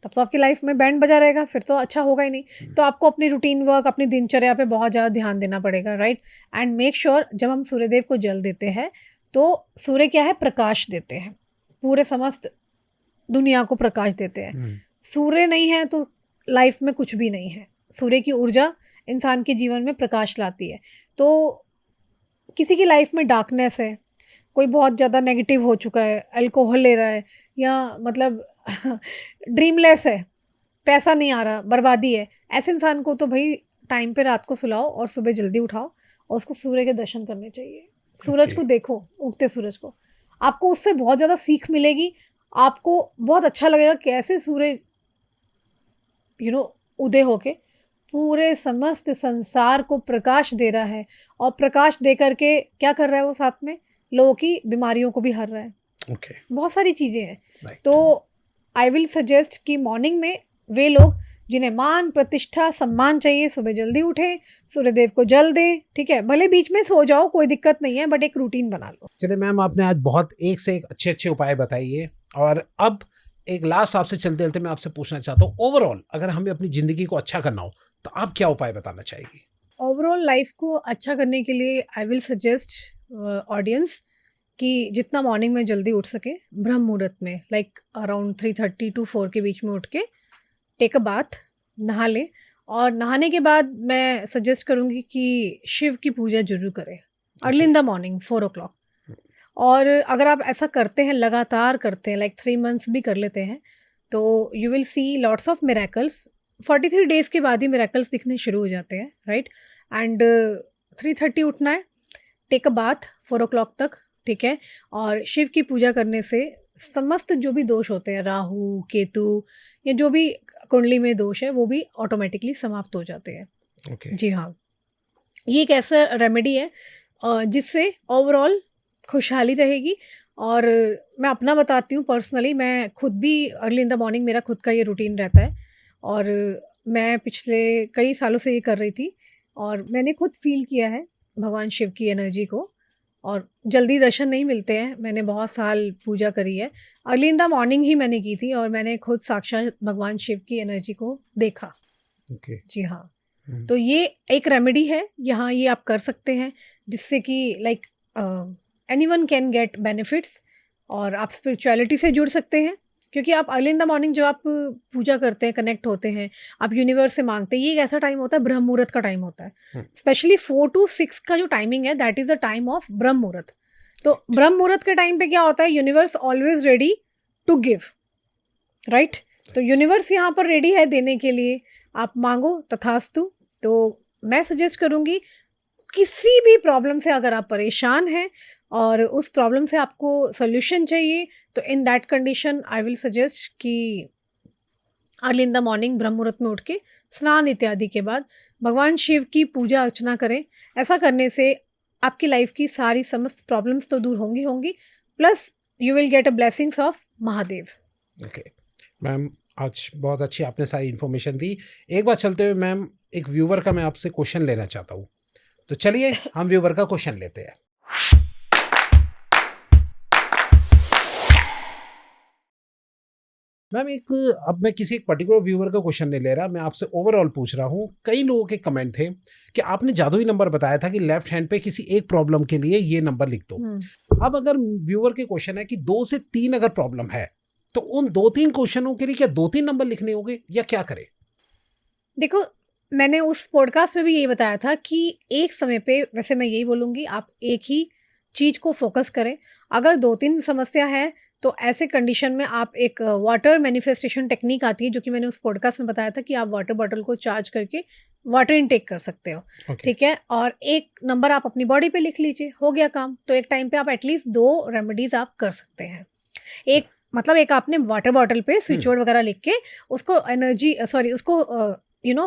तब तो आपकी लाइफ में बैंड बजा रहेगा, फिर तो अच्छा होगा ही नहीं। तो आपको अपनी रूटीन वर्क, अपनी दिनचर्या पे बहुत ज़्यादा ध्यान देना पड़ेगा, राइट। एंड मेक श्योर जब हम सूर्यदेव को जल देते हैं तो सूर्य क्या है, प्रकाश देते हैं, पूरे समस्त दुनिया को प्रकाश देते हैं। सूर्य नहीं है तो लाइफ में कुछ भी नहीं है। सूर्य की ऊर्जा इंसान के जीवन में प्रकाश लाती है। तो किसी की लाइफ में डार्कनेस है, कोई बहुत ज़्यादा नेगेटिव हो चुका है, अल्कोहल ले रहा है, या मतलब ड्रीमलेस है, पैसा नहीं आ रहा, बर्बादी है, ऐसे इंसान को तो भाई टाइम पे रात को सुलाओ और सुबह जल्दी उठाओ और उसको सूर्य के दर्शन करने चाहिए। सूरज को देखो, उगते सूरज को, आपको उससे बहुत ज़्यादा सीख मिलेगी। आपको बहुत अच्छा लगेगा कैसे सूर्य उदय होके पूरे समस्त संसार को प्रकाश दे रहा है, और प्रकाश दे करके क्या कर रहा है वो, साथ में लोगों की बीमारियों को भी हर रहा है। ओके, बहुत सारी चीज़ें हैं। राइट। तो आई विल सजेस्ट कि मॉर्निंग में वे लोग जिन्हें मान प्रतिष्ठा सम्मान चाहिए सुबह जल्दी उठें, सूर्यदेव को जल दें, ठीक है। भले बीच में सो जाओ, कोई दिक्कत नहीं है, बट एक रूटीन बना लो। चलिए मैम, आपने आज बहुत एक से एक अच्छे अच्छे उपाय बताइए, और अब एक लास्ट आपसे चलते चलते मैं आपसे पूछना चाहता हूँ, ओवरऑल अगर हमें अपनी ज़िंदगी को अच्छा करना हो तो आप क्या उपाय बताना चाहेगी? ओवरऑल लाइफ को अच्छा करने के लिए आई विल सजेस्ट ऑडियंस कि जितना मॉर्निंग में जल्दी उठ सके, ब्रह्म मुहूर्त में लाइक अराउंड 3:30 to 4 के बीच में उठ के टेक अ बाथ, नहा ले। और नहाने के बाद मैं सजेस्ट करूँगी कि शिव की पूजा जरूर करें early in the morning 4 o'clock। और अगर आप ऐसा करते हैं, लगातार करते हैं, लाइक 3 months भी कर लेते हैं, तो you will C lots of miracles. 43 days के बाद ही मिरेकल्स दिखने शुरू हो जाते हैं, राइट। एंड 3:30 उठना है, टेक अ बाथ 4 o'clock तक, ठीक है। और शिव की पूजा करने से समस्त जो भी दोष होते हैं, राहु केतु या जो भी कुंडली में दोष है, वो भी ऑटोमेटिकली समाप्त हो जाते हैं। ओके। जी हाँ, ये एक ऐसा रेमेडी है जिससे ओवरऑल खुशहाली रहेगी। और मैं अपना बताती हूँ, पर्सनली मैं खुद भी अर्ली इन द मॉर्निंग मेरा खुद का ये रूटीन रहता है और मैं पिछले कई सालों से ये कर रही थी और मैंने खुद फील किया है भगवान शिव की एनर्जी को। और जल्दी दर्शन नहीं मिलते हैं, मैंने बहुत साल पूजा करी है, अर्ली इन द मॉर्निंग ही मैंने की थी और मैंने खुद साक्षात भगवान शिव की एनर्जी को देखा। ओके। जी हाँ, तो ये एक रेमेडी है, यहाँ ये आप कर सकते हैं जिससे कि like anyone can get benefits और आप स्पिरिचुअलिटी से जुड़ सकते हैं। क्योंकि आप अर्ली इन द मॉर्निंग जब आप पूजा करते हैं, कनेक्ट होते हैं, आप यूनिवर्स से मांगते हैं, ये एक ऐसा टाइम होता है, ब्रह्म मुहूर्त का टाइम होता है। स्पेशली 4 to 6 का जो टाइमिंग है, that is the time of ब्रह्म मुहूर्त। तो ब्रह्म मुहूर्त के टाइम पे क्या होता है, universe always ready to give, right. तो यूनिवर्स यहाँ पर रेडी है देने के लिए, आप मांगो तथास्तु। तो मैं सजेस्ट करूँगी किसी भी प्रॉब्लम से अगर आप परेशान हैं और उस प्रॉब्लम से आपको सोल्यूशन चाहिए, तो in that condition I will suggest कि अर्ली इन द मॉर्निंग ब्रह्म मुहूर्त में उठ के स्नान इत्यादि के बाद भगवान शिव की पूजा अर्चना करें। ऐसा करने से आपकी लाइफ की सारी समस्त प्रॉब्लम्स तो दूर होंगी plus you will get a blessings of Mahadev. Okay ma'am, आज बहुत अच्छी आपने सारी इन्फॉर्मेशन दी। एक बार चलते हुए मैम, एक व्यूवर का मैं आपसे क्वेश्चन लेना चाहता हूँ, तो चलिए हम व्यूवर का क्वेश्चन लेते हैं। मैम अब मैं किसी एक पर्टिकुलर व्यूवर का क्वेश्चन नहीं ले रहा, मैं आपसे ओवरऑल पूछ रहा हूँ। कई लोगों के कमेंट थे कि आपने जादुई नंबर बताया था कि लेफ्ट हैंड पे किसी एक प्रॉब्लम के लिए ये नंबर लिख दो। अब अगर व्यूवर के क्वेश्चन है कि 2 से 3 अगर प्रॉब्लम है, तो उन 2-3 क्वेश्चनों के लिए क्या 2-3 नंबर लिखने होंगे या क्या करें? देखो, मैंने उस पॉडकास्ट में भी यही बताया था कि एक समय पे, वैसे मैं यही बोलूँगी, आप एक ही चीज़ को फोकस करें। अगर 2-3 समस्या है तो ऐसे कंडीशन में आप एक वाटर मैनिफेस्टेशन टेक्निक आती है, जो कि मैंने उस पॉडकास्ट में बताया था कि आप वाटर बॉटल को चार्ज करके वाटर इनटेक कर सकते हो। Okay. ठीक है, और एक नंबर आप अपनी बॉडी पे लिख लीजिए, हो गया काम। तो एक टाइम पे आप एटलीस्ट 2 रेमेडीज आप कर सकते हैं। एक मतलब एक आपने वाटर बॉटल पे स्विच वर्ड वगैरह लिख के उसको उसको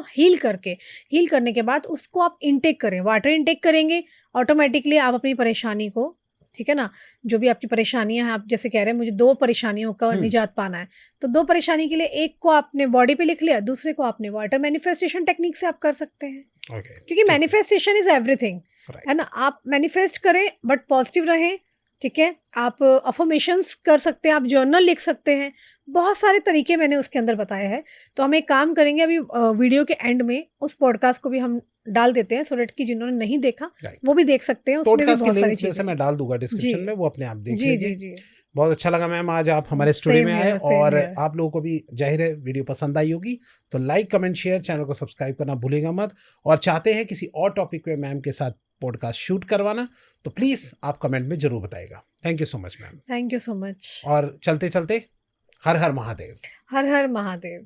हील करने के बाद उसको आप इनटेक करें, वाटर इनटेक करेंगे, ऑटोमेटिकली आप अपनी परेशानी को, ठीक है ना, जो भी आपकी परेशानियां हैं, आप जैसे कह रहे हैं मुझे 2 परेशानियों का निजात पाना है, तो 2 परेशानी के लिए एक को आपने बॉडी पे लिख लिया, दूसरे को आपने वाटर मैनिफेस्टेशन टेक्निक से आप कर सकते हैं। Okay. क्योंकि मैनिफेस्टेशन इज एवरीथिंग, है ना। आप मैनिफेस्ट करें बट पॉजिटिव रहें, ठीक है। आप अफर्मेशंस कर सकते हैं, आप जर्नल लिख सकते हैं, बहुत सारे तरीके मैंने उसके अंदर बताए हैं। तो हम एक काम करेंगे, अभी वीडियो के एंड में उस पॉडकास्ट को भी हम डाल देते हैं, सो दैट कि जिन्होंने नहीं देखा वो भी देख सकते हैं। उसमें भी पॉडकास्ट बहुत के सारी लिंक जैसे मैं डाल दूंगा डिस्क्रिप्शन में, वो अपने आप देख लीजिए। जी। बहुत अच्छा लगा मैम, आज आप हमारे स्टूडियो में आए और here. आप लोगों को भी जाहिर है वीडियो पसंद आई होगी। तो लाइक कमेंट शेयर, चैनल को सब्सक्राइब करना भूलेगा मत। और चाहते हैं किसी और टॉपिक पे मैम के साथ पॉडकास्ट शूट करवाना, तो प्लीज़ आप कमेंट में जरूर बताइएगा। Thank you so much ma'am. Thank you so much. और चलते चलते हर हर महादेव। हर हर महादेव।